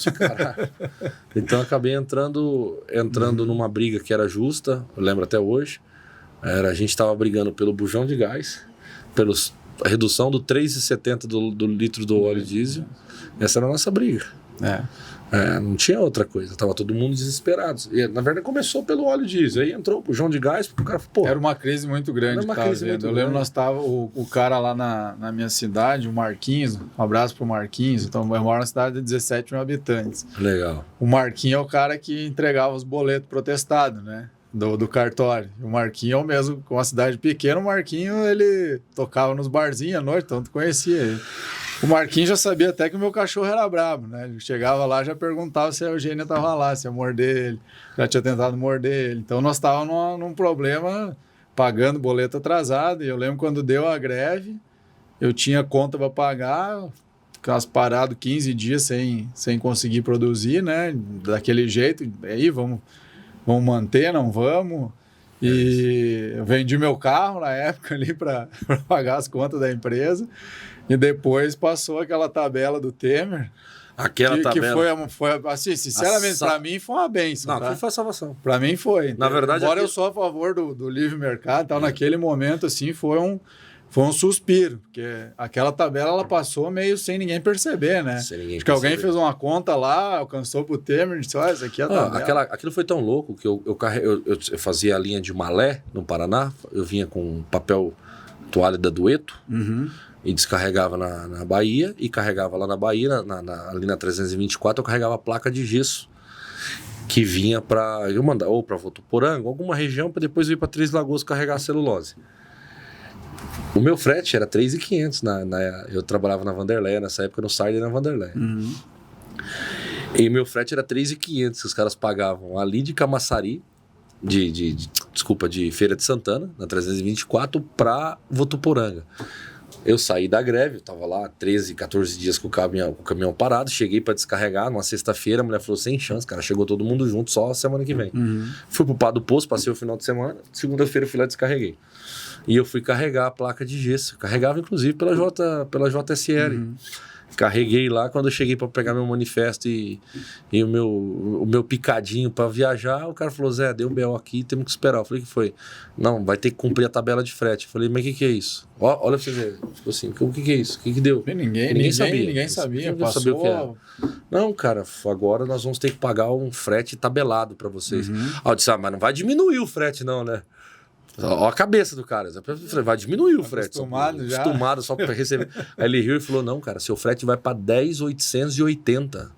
Então acabei entrando numa briga que era justa, eu lembro até hoje. A gente estava brigando pelo bujão de gás, a redução do 3,70 do litro do óleo diesel. Essa era a nossa briga. Não tinha outra coisa, tava todo mundo desesperado. E, na verdade, começou pelo óleo diesel, aí entrou o bujão de gás, porque o cara, pô... Era uma crise muito grande que tava vendo. Eu lembro, nós tava, o cara lá na minha cidade, o Marquinhos, um abraço pro Marquinhos, então eu moro na cidade de 17 mil habitantes. Legal. O Marquinhos é o cara que entregava os boletos protestados, né? Do cartório. O Marquinhos é o mesmo, com uma cidade pequena, o Marquinhos, ele tocava nos barzinhos à noite, então tu conhecia ele. O Marquinhos já sabia até que o meu cachorro era brabo, né? Ele chegava lá, já perguntava se a Eugênia estava lá, se ia morder ele, já tinha tentado morder ele. Então nós estávamos num problema, pagando boleto atrasado, e eu lembro quando deu a greve, eu tinha conta para pagar, ficava parado 15 dias sem conseguir produzir, né? Daquele jeito, aí vamos manter, não vamos? E eu vendi meu carro na época ali para pagar as contas da empresa. E depois passou aquela tabela do Temer. Aquela tabela. Que foi assim, sinceramente, para mim foi uma bênção. Não, tá? foi a salvação. Para mim foi. Na verdade, embora eu sou a favor do livre mercado, tal, naquele momento, assim, foi foi um suspiro, porque aquela tabela ela passou meio sem ninguém perceber, né? Sem ninguém Acho que alguém perceber. fez uma conta lá, alcançou pro Temer e disse, olha, isso aqui é a tabela. Aquilo foi tão louco que eu fazia a linha de Malé, no Paraná, eu vinha com papel toalha da Dueto, e descarregava na Bahia, e carregava lá na Bahia, ali na 324, eu carregava a placa de gesso, que vinha para eu mandar ou para Votuporanga, alguma região, para depois ir para Três Lagoas carregar a celulose. O meu frete era 3.500, eu trabalhava na Vanderlei, nessa época no Sardi na Vanderlei. E meu frete era 3.500, que os caras pagavam ali de Camaçari, de Feira de Santana, na 324, para Votuporanga. Eu saí da greve, eu tava lá 13, 14 dias com o caminhão parado, cheguei para descarregar numa sexta-feira, a mulher falou, sem chance, cara, chegou todo mundo junto só semana que vem. Fui pro Pá do Poço, passei o final de semana, segunda-feira eu fui lá e descarreguei. E eu fui carregar a placa de gesso, carregava inclusive pela JSL. Carreguei lá, quando eu cheguei para pegar meu manifesto e o meu picadinho para viajar, o cara falou, Zé, deu B.O. aqui, temos que esperar. Eu falei, que foi? Não, vai ter que cumprir a tabela de frete. Eu falei, mas o que é isso? Olha pra você ver. Tipo assim, o que é isso? O que deu? Ninguém sabia. Passou... sabia o que era. Não, cara, agora nós vamos ter que pagar um frete tabelado para vocês. Aí eu disse, mas não vai diminuir o frete não, né? Olha a cabeça do cara. Vai diminuir o frete. Acostumado só para receber. Aí ele riu e falou, não, cara, seu frete vai para 10.880.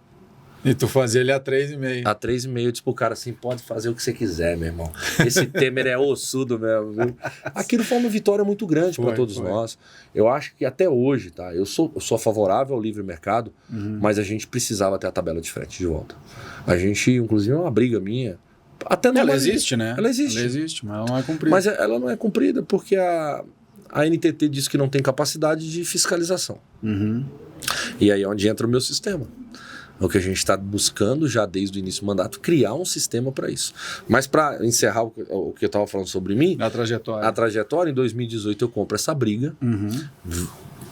E tu fazia ele a 3,5. A 3,5. Eu disse pro cara assim, pode fazer o que você quiser, meu irmão. Esse Temer é ossudo mesmo, viu? Aquilo foi uma vitória muito grande para todos nós. Eu acho que até hoje, tá? Eu sou favorável ao livre mercado, mas a gente precisava ter a tabela de frete de volta. A gente, inclusive, é uma briga minha. Até ela existe, né? Ela existe. Ela existe, mas ela não é cumprida. Mas ela não é cumprida porque a NTT diz que não tem capacidade de fiscalização. E aí é onde entra o meu sistema. O que a gente está buscando já desde o início do mandato, criar um sistema para isso. Mas para encerrar o que eu estava falando sobre mim... A trajetória, em 2018 eu compro essa briga,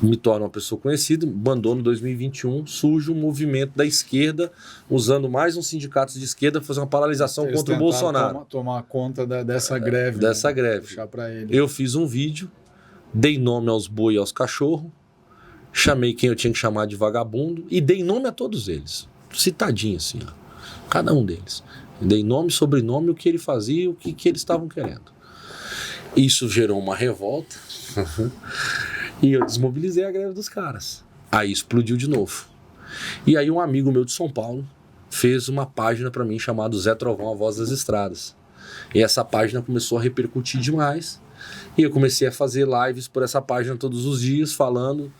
me torno uma pessoa conhecida, abandono 2021, surge um movimento da esquerda, usando mais uns sindicatos de esquerda, fazer uma paralisação contra o Bolsonaro. Tomar conta dessa greve. Dessa greve. Puxar pra ele. Eu fiz um vídeo, dei nome aos boi e aos cachorros, chamei quem eu tinha que chamar de vagabundo e dei nome a todos eles. Citadinho assim, ó. Cada um deles. Dei nome, sobrenome, o que ele fazia, o que eles estavam querendo. Isso gerou uma revolta. E eu desmobilizei a greve dos caras. Aí explodiu de novo. E aí um amigo meu de São Paulo fez uma página pra mim chamada Zé Trovão, a Voz das Estradas. E essa página começou a repercutir demais. E eu comecei a fazer lives por essa página todos os dias, falando.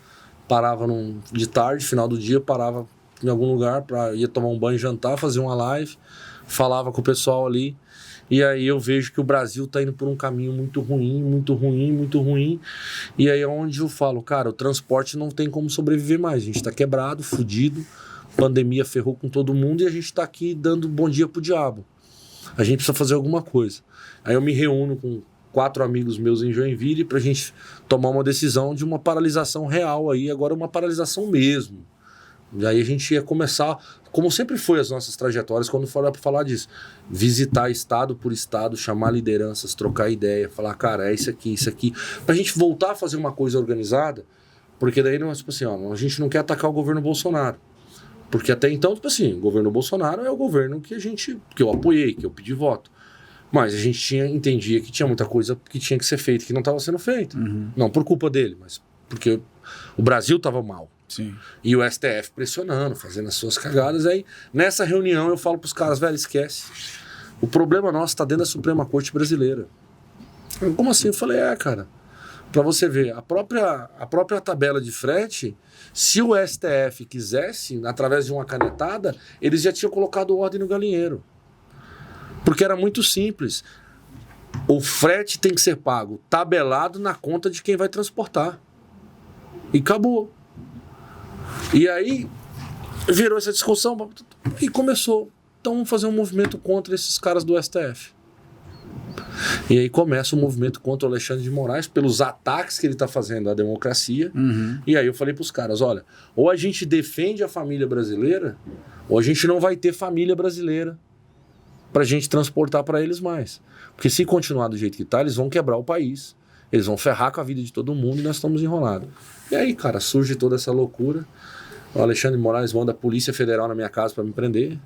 Parava de tarde, final do dia, parava em algum lugar, ia tomar um banho, jantar, fazia uma live, falava com o pessoal ali. E aí eu vejo que o Brasil está indo por um caminho muito ruim, muito ruim, muito ruim. E aí é onde eu falo, cara, o transporte não tem como sobreviver mais. A gente está quebrado, fudido, pandemia ferrou com todo mundo e a gente está aqui dando bom dia pro diabo. A gente precisa fazer alguma coisa. Aí eu me reúno com 4 amigos meus em Joinville pra gente tomar uma decisão de uma paralisação real aí, agora uma paralisação mesmo. E aí a gente ia começar, como sempre foi as nossas trajetórias, quando for para falar disso, visitar estado por estado, chamar lideranças, trocar ideia, falar, cara, é isso aqui, pra gente voltar a fazer uma coisa organizada, porque daí não é tipo assim, ó, a gente não quer atacar o governo Bolsonaro, porque até então, tipo assim, o governo Bolsonaro é o governo que eu apoiei, que eu pedi voto, mas a gente entendia que tinha muita coisa que tinha que ser feita, que não estava sendo feita, não por culpa dele, mas porque o Brasil estava mal. Sim. E o STF pressionando, fazendo as suas cagadas. Aí, nessa reunião, eu falo pros caras, velho, esquece. O problema nosso tá dentro da Suprema Corte Brasileira. Como assim? Eu falei, cara, pra você ver, a própria tabela de frete, se o STF quisesse, através de uma canetada, eles já tinham colocado ordem no galinheiro. Porque era muito simples. O frete tem que ser pago tabelado na conta de quem vai transportar. E acabou. E aí virou essa discussão e começou. Então vamos fazer um movimento contra esses caras do STF. E aí começa o movimento contra o Alexandre de Moraes pelos ataques que ele está fazendo à democracia. E aí eu falei para os caras, olha, ou a gente defende a família brasileira, ou a gente não vai ter família brasileira para a gente transportar para eles mais. Porque se continuar do jeito que está, eles vão quebrar o país. Eles vão ferrar com a vida de todo mundo e nós estamos enrolados. E aí, cara, surge toda essa loucura. O Alexandre de Moraes manda a Polícia Federal na minha casa para me prender.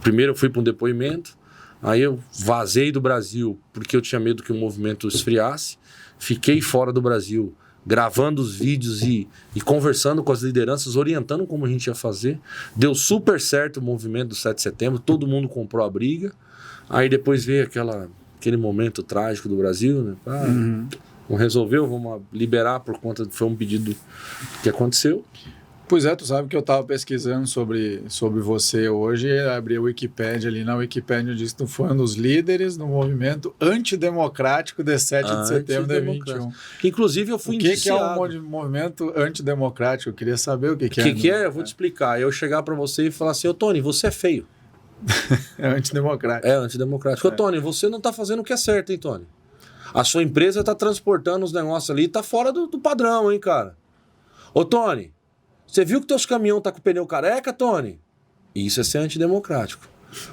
Primeiro eu fui para um depoimento, aí eu vazei do Brasil porque eu tinha medo que o movimento esfriasse. Fiquei fora do Brasil, gravando os vídeos e conversando com as lideranças, orientando como a gente ia fazer. Deu super certo o movimento do 7 de setembro, todo mundo comprou a briga. Aí depois veio aquele momento trágico do Brasil, né? Não resolveu, vamos liberar por conta, foi um pedido que aconteceu. Pois é, tu sabe que eu estava pesquisando sobre você hoje, abri a Wikipédia ali, na Wikipédia diz que tu foi um dos líderes do movimento antidemocrático de 7 de setembro de 21. Inclusive eu fui indiciado. O que é um movimento antidemocrático? Eu queria saber o que é. O que é? Eu vou te explicar. Eu chegar para você e falar assim, ô Tony, você é feio. É antidemocrático. É antidemocrático. Ô Tony, você não tá fazendo o que é certo, hein, Tony? A sua empresa tá transportando os negócios ali, tá fora do padrão, hein, cara? Ô Tony, você viu que teus caminhão tá com o pneu careca, Tony? Isso é ser antidemocrático.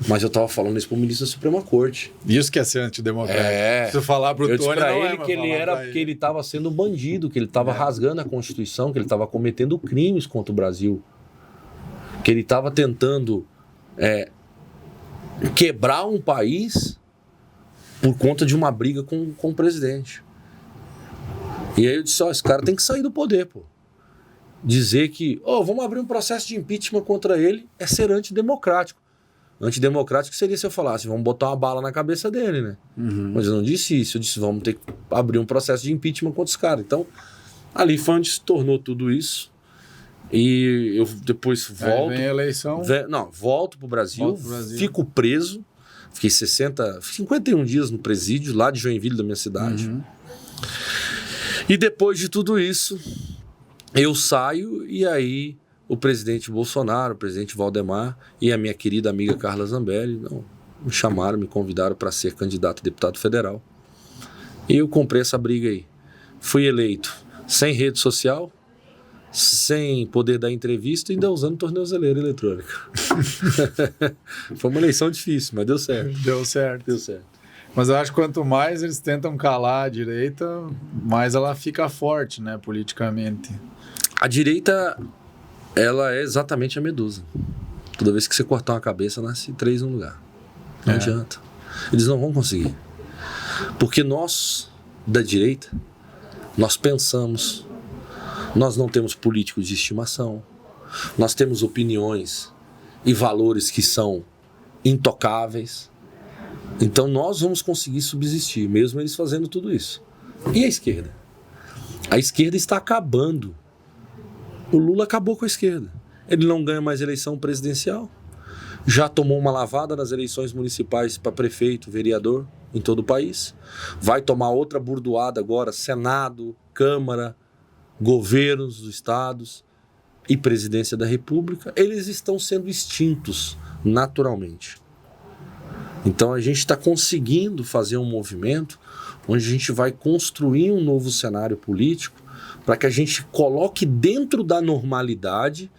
Mas eu tava falando isso pro ministro da Suprema Corte. Isso que é ser antidemocrático. Se eu falar pro Tony, disse pra ele que ele era porque ele tava sendo bandido, que ele tava rasgando a Constituição, que ele tava cometendo crimes contra o Brasil. Que ele tava tentando quebrar um país por conta de uma briga com o presidente. E aí eu disse, esse cara tem que sair do poder, pô. Dizer que, vamos abrir um processo de impeachment contra ele é ser antidemocrático. Antidemocrático seria se eu falasse, vamos botar uma bala na cabeça dele, né? Mas eu não disse isso, eu disse, vamos ter que abrir um processo de impeachment contra os caras. Então, ali foi onde se tornou tudo isso. E eu depois volto. Aí vem a eleição. Volto pro Brasil, fico preso. Fiquei 51 dias no presídio, lá de Joinville, da minha cidade. E depois de tudo isso, eu saio e aí o presidente Bolsonaro, o presidente Valdemar e a minha querida amiga Carla Zambelli me chamaram, me convidaram para ser candidato a deputado federal. E eu comprei essa briga aí. Fui eleito sem rede social, sem poder dar entrevista e ainda usando tornozeleira eletrônica. Foi uma eleição difícil, mas deu certo. Deu certo. Mas eu acho que quanto mais eles tentam calar a direita, mais ela fica forte, né, politicamente. A direita, ela é exatamente a medusa. Toda vez que você cortar uma cabeça, nasce 3 no lugar. Não adianta. Eles não vão conseguir. Porque nós, da direita, nós pensamos, nós não temos políticos de estimação, nós temos opiniões e valores que são intocáveis. Então nós vamos conseguir subsistir, mesmo eles fazendo tudo isso. E a esquerda? A esquerda está acabando. O Lula acabou com a esquerda. Ele não ganha mais eleição presidencial. Já tomou uma lavada nas eleições municipais para prefeito, vereador em todo o país. Vai tomar outra burdoada agora, Senado, Câmara, governos dos estados e presidência da República. Eles estão sendo extintos naturalmente. Então a gente está conseguindo fazer um movimento onde a gente vai construir um novo cenário político para que a gente coloque dentro da normalidade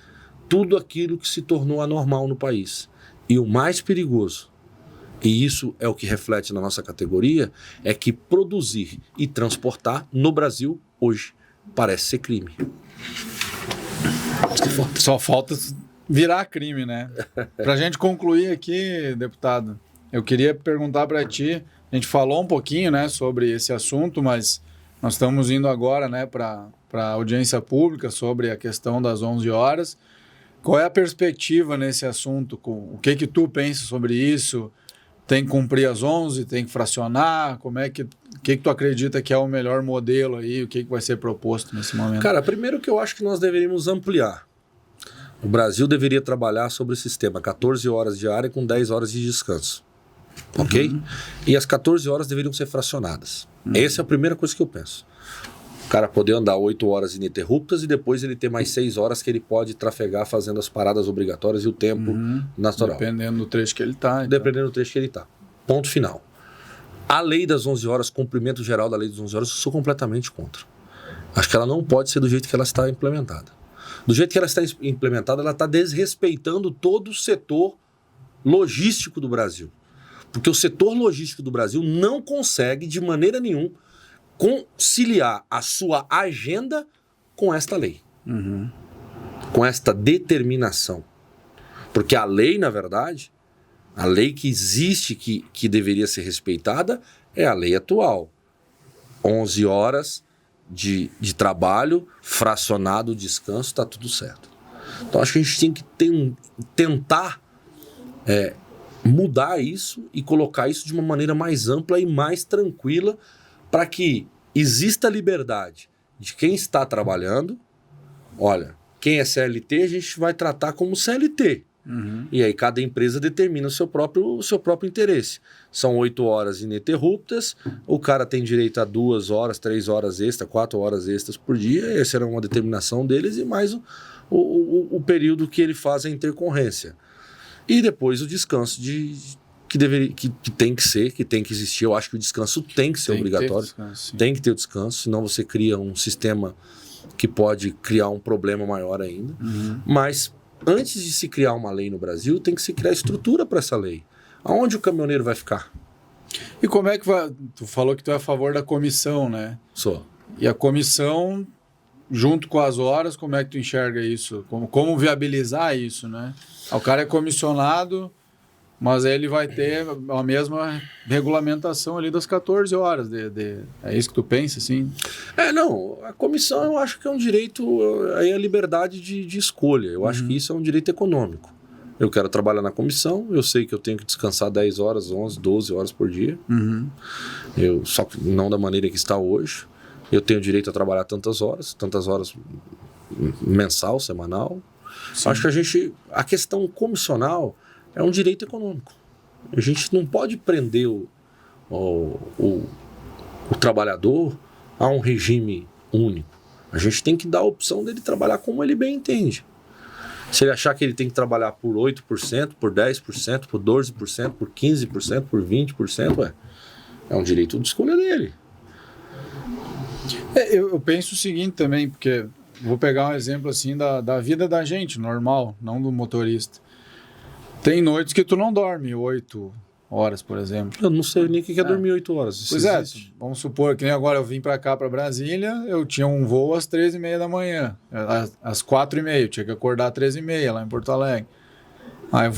tudo aquilo que se tornou anormal no país. E o mais perigoso, e isso é o que reflete na nossa categoria, é que produzir e transportar no Brasil hoje parece ser crime. Só falta virar crime, né? Para a gente concluir aqui, deputado, eu queria perguntar para ti, a gente falou um pouquinho, né, sobre esse assunto, mas nós estamos indo agora, né, para a audiência pública sobre a questão das 11 horas. Qual é a perspectiva nesse assunto? O que tu pensa sobre isso? Tem que cumprir às 11? Tem que fracionar? O que tu acredita que é o melhor modelo aí? O que vai ser proposto nesse momento? Cara, primeiro que eu acho que nós deveríamos ampliar. O Brasil deveria trabalhar sobre o sistema 14 horas diárias com 10 horas de descanso. Ok? E as 14 horas deveriam ser fracionadas. Essa é a primeira coisa que eu penso. O cara poder andar 8 horas ininterruptas e depois ele ter mais 6 horas que ele pode trafegar fazendo as paradas obrigatórias e o tempo natural. Dependendo do trecho que ele está. Então. Dependendo do trecho que ele está. Ponto final. A lei das 11 horas, cumprimento geral da lei das 11 horas, eu sou completamente contra. Acho que ela não pode ser do jeito que ela está implementada. Do jeito que ela está implementada, ela está desrespeitando todo o setor logístico do Brasil. Porque o setor logístico do Brasil não consegue, de maneira nenhuma, conciliar a sua agenda com esta lei. Com esta determinação. Porque a lei, na verdade, a lei que existe, que deveria ser respeitada, é a lei atual. 11 horas de trabalho, fracionado o descanso, está tudo certo. Então, acho que a gente tem que tentar mudar isso e colocar isso de uma maneira mais ampla e mais tranquila para que exista liberdade de quem está trabalhando. Olha, quem é CLT, a gente vai tratar como CLT. E aí cada empresa determina o seu próprio interesse. São 8 horas ininterruptas, o cara tem direito a 2 horas, 3 horas extras, 4 horas extras por dia, essa era uma determinação deles, e mais o período que ele faz a intercorrência. E depois o descanso que tem que existir. Eu acho que o descanso tem que ser obrigatório. Tem que ter o descanso, senão você cria um sistema que pode criar um problema maior ainda. Mas antes de se criar uma lei no Brasil, tem que se criar estrutura para essa lei. Aonde o caminhoneiro vai ficar? E como é que vai... Tu falou que tu é a favor da comissão, né? Sou. E a comissão, junto com as horas, como é que tu enxerga isso? Como viabilizar isso, né? O cara é comissionado, mas aí ele vai ter a mesma regulamentação ali das 14 horas. É isso que tu pensa, assim? Não. A comissão eu acho que é um direito, aí a liberdade de escolha. Eu acho que isso é um direito econômico. Eu quero trabalhar na comissão, eu sei que eu tenho que descansar 10 horas, 11, 12 horas por dia. Só que não da maneira que está hoje. Eu tenho direito a trabalhar tantas horas mensal, semanal. Sim. Acho que a questão comissional é um direito econômico. A gente não pode prender o trabalhador a um regime único. A gente tem que dar a opção dele trabalhar como ele bem entende. Se ele achar que ele tem que trabalhar por 8%, por 10%, por 12%, por 15%, por 20%, é um direito de escolha dele. Eu penso o seguinte também, porque vou pegar um exemplo assim da vida da gente, normal, não do motorista. Tem noites que tu não dorme 8 horas, por exemplo. Eu não sei nem o que é dormir 8 horas. Isso pois existe. Vamos supor que nem agora eu vim para cá, para Brasília, eu tinha um voo às 13h30 da manhã, às 4h30, eu tinha que acordar às 13h30 lá em Porto Alegre. Aí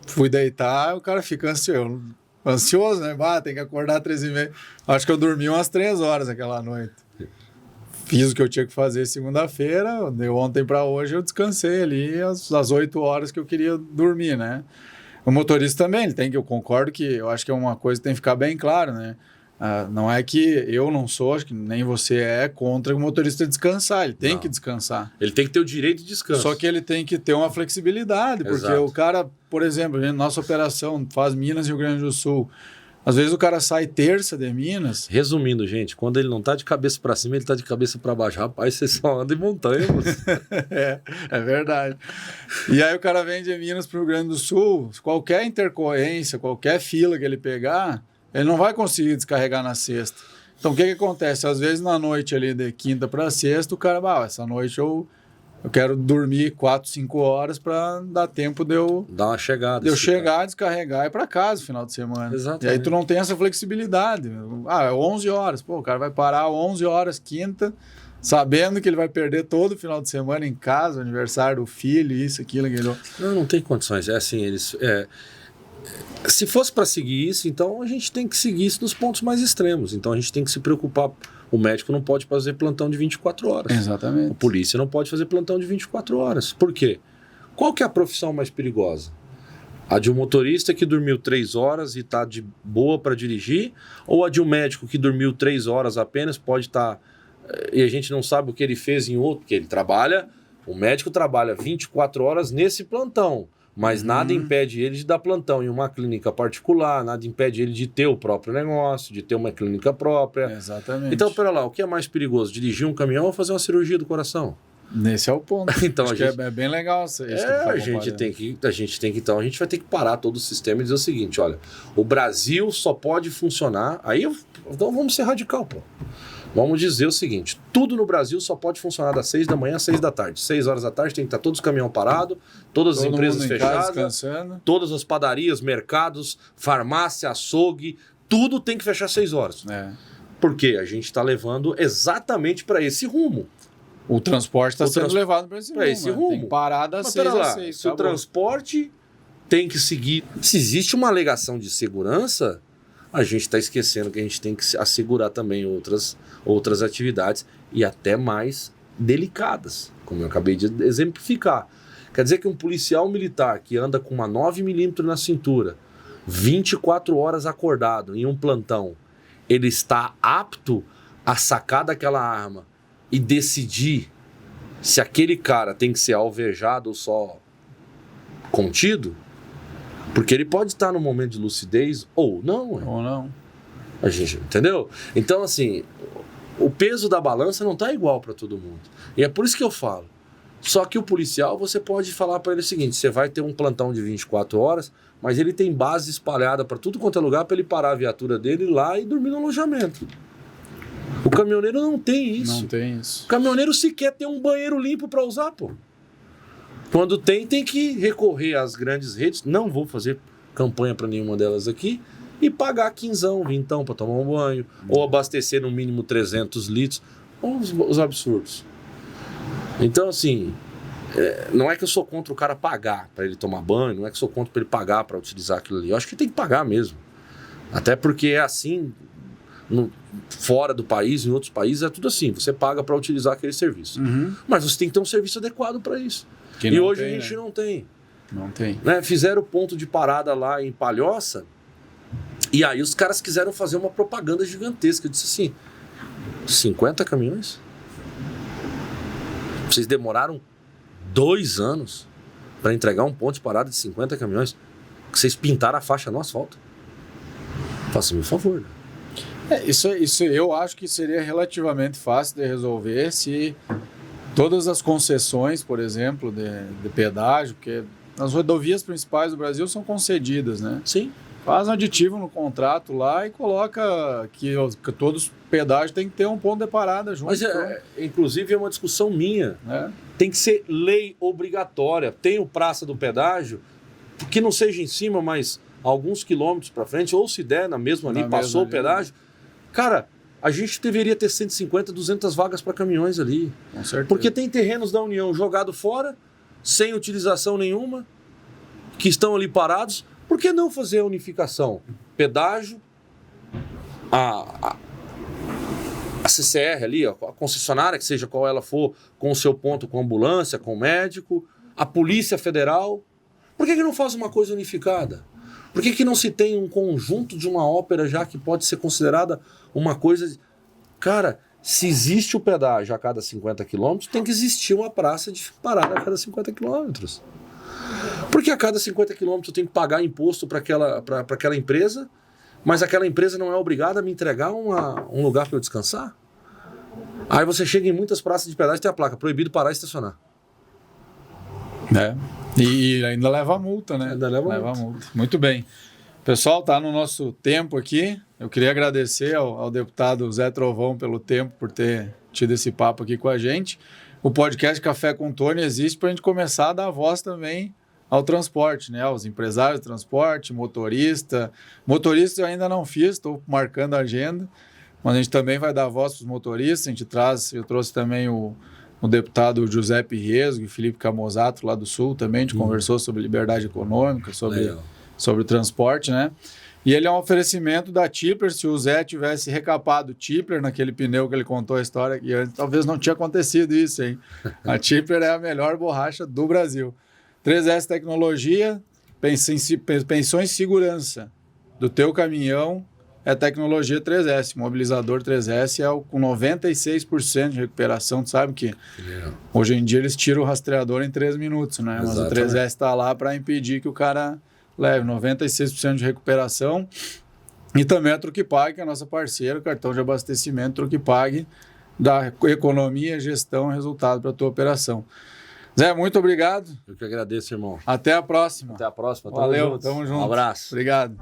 fui deitar, o cara fica ansioso, né? Tem que acordar às 13h30. Acho que eu dormi umas 3 horas aquela noite. Fiz o que eu tinha que fazer segunda-feira, de ontem para hoje eu descansei ali às 8 horas que eu queria dormir, né? O motorista também, eu concordo que eu acho que é uma coisa que tem que ficar bem claro, né? Não é que eu não sou, acho que nem você é contra o motorista descansar, ele tem que descansar. Ele tem que ter o direito de descanso. Só que ele tem que ter uma flexibilidade, porque o cara, por exemplo, nossa operação faz Minas e Rio Grande do Sul. Às vezes o cara sai terça de Minas. Resumindo, gente, quando ele não tá de cabeça para cima, ele tá de cabeça para baixo. Rapaz, você só anda em montanha. É verdade. E aí o cara vem de Minas para o Rio Grande do Sul, qualquer intercorrência, qualquer fila que ele pegar, ele não vai conseguir descarregar na sexta. Então o que acontece? Às vezes na noite ali de quinta para sexta, o cara, essa noite eu quero dormir 4, 5 horas para dar tempo de eu... Dar uma chegada. De eu chegar, descarregar e ir para casa no final de semana. Exatamente. E aí tu não tem essa flexibilidade. É 11 horas. Pô, o cara vai parar 11 horas quinta, sabendo que ele vai perder todo o final de semana em casa, aniversário do filho, isso, aquilo, aquilo. Não tem condições. É assim, se fosse para seguir isso, então a gente tem que seguir isso nos pontos mais extremos. Então a gente tem que se preocupar. O médico não pode fazer plantão de 24 horas. Exatamente. A polícia não pode fazer plantão de 24 horas. Por quê? Qual que é a profissão mais perigosa? A de um motorista que dormiu 3 horas e está de boa para dirigir? Ou a de um médico que dormiu 3 horas apenas, pode estar... e a gente não sabe o que ele fez em outro, porque ele trabalha... O médico trabalha 24 horas nesse plantão. Mas nada impede ele de dar plantão em uma clínica particular, nada impede ele de ter o próprio negócio, de ter uma clínica própria. Exatamente. Então, pera lá, o que é mais perigoso? Dirigir um caminhão ou fazer uma cirurgia do coração? Nesse é o ponto. Então, é bem legal isso. A gente vai ter que parar todo o sistema e dizer o seguinte, olha, o Brasil só pode funcionar... Então vamos ser radical, pô. Vamos dizer o seguinte, tudo no Brasil só pode funcionar das 6 da manhã às 6 da tarde. 6 horas da tarde tem que estar todos os caminhões parados, todas as empresas fechadas, todas as padarias, mercados, farmácia, açougue, tudo tem que fechar às 6 horas. Porque a gente está levando exatamente para esse rumo. O transporte está sendo levado para esse rumo. Tem parada às 6 às 6. Se o transporte tem que seguir... Se existe uma alegação de segurança, a gente está esquecendo que a gente tem que assegurar também outras atividades e até mais delicadas, como eu acabei de exemplificar. Quer dizer que um policial militar que anda com uma 9mm na cintura, 24 horas acordado em um plantão, ele está apto a sacar daquela arma e decidir se aquele cara tem que ser alvejado ou só contido? Porque ele pode estar no momento de lucidez ou não. Ou não. A gente, entendeu? Então, assim, o peso da balança não está igual para todo mundo. E é por isso que eu falo. Só que o policial, você pode falar para ele o seguinte, você vai ter um plantão de 24 horas, mas ele tem base espalhada para tudo quanto é lugar para ele parar a viatura dele lá e dormir no alojamento. O caminhoneiro não tem isso. Não tem isso. O caminhoneiro sequer tem um banheiro limpo para usar, pô. Quando tem que recorrer às grandes redes. Não vou fazer campanha para nenhuma delas aqui. E pagar 15, 20 para tomar um banho. Ou abastecer no mínimo 300 litros. Os absurdos. Então, assim, não é que eu sou contra o cara pagar para ele tomar banho. Não é que eu sou contra para ele pagar para utilizar aquilo ali. Eu acho que tem que pagar mesmo. Até porque é assim... fora do país, em outros países, é tudo assim. Você paga para utilizar aquele serviço. Mas você tem que ter um serviço adequado para isso. E hoje a gente não tem. Não tem. Né? Fizeram ponto de parada lá em Palhoça, e aí os caras quiseram fazer uma propaganda gigantesca. Eu disse assim, 50 caminhões? Vocês demoraram 2 anos para entregar um ponto de parada de 50 caminhões? Que vocês pintaram a faixa no asfalto? Faça-me um favor, né? Isso eu acho que seria relativamente fácil de resolver se todas as concessões, por exemplo, de pedágio, porque as rodovias principais do Brasil são concedidas, né? Sim. Faz um aditivo no contrato lá e coloca que todos os pedágios têm que ter um ponto de parada junto. Mas, inclusive, é uma discussão minha. Tem que ser lei obrigatória. Tem o praça do pedágio, que não seja em cima, mas alguns quilômetros para frente, ou se der, na mesma ali, passou o pedágio. Cara, a gente deveria ter 150, 200 vagas para caminhões ali. Com certeza. Porque tem terrenos da União jogados fora, sem utilização nenhuma, que estão ali parados. Por que não fazer a unificação? Pedágio, a CCR ali, a concessionária, que seja qual ela for, com o seu ponto, com ambulância, com médico, a Polícia Federal. Por que não faz uma coisa unificada? Por que não se tem um conjunto de uma ópera já que pode ser considerada uma coisa... Cara, se existe o pedágio a cada 50 quilômetros, tem que existir uma praça de parada a cada 50 quilômetros. Porque a cada 50 quilômetros eu tenho que pagar imposto para aquela empresa, mas aquela empresa não é obrigada a me entregar um lugar para eu descansar. Aí você chega em muitas praças de pedágio e tem a placa, proibido parar e estacionar. E ainda leva a multa, né? Ainda leva a multa. Muito bem. Pessoal, está no nosso tempo aqui. Eu queria agradecer ao deputado Zé Trovão pelo tempo, por ter tido esse papo aqui com a gente. O podcast Café com Tony existe para a gente começar a dar voz também ao transporte, né? Aos empresários de transporte, motorista. Motorista eu ainda não fiz, estou marcando a agenda, mas a gente também vai dar voz para os motoristas. Eu trouxe também o deputado Giuseppe Riesgo e Felipe Camozato, lá do Sul, também. A gente conversou sobre liberdade econômica, sobre o transporte, né? E ele é um oferecimento da Tipler. Se o Zé tivesse recapado o Tipler naquele pneu que ele contou a história, e antes, talvez não tinha acontecido isso, hein? A Tipler é a melhor borracha do Brasil. 3S Tecnologia, pensões em segurança do teu caminhão, é tecnologia 3S. Mobilizador 3S é com 96% de recuperação. Tu sabe que hoje em dia eles tiram o rastreador em 3 minutos, né? Mas o 3S está lá para impedir que o cara leve 96% de recuperação. E também a Truquipag, que é a nossa parceira, cartão de abastecimento Truquipag, dá economia, gestão e resultado para a tua operação. Zé, muito obrigado. Eu que agradeço, irmão. Até a próxima. Até a próxima. Valeu, tamo junto. Um abraço. Obrigado.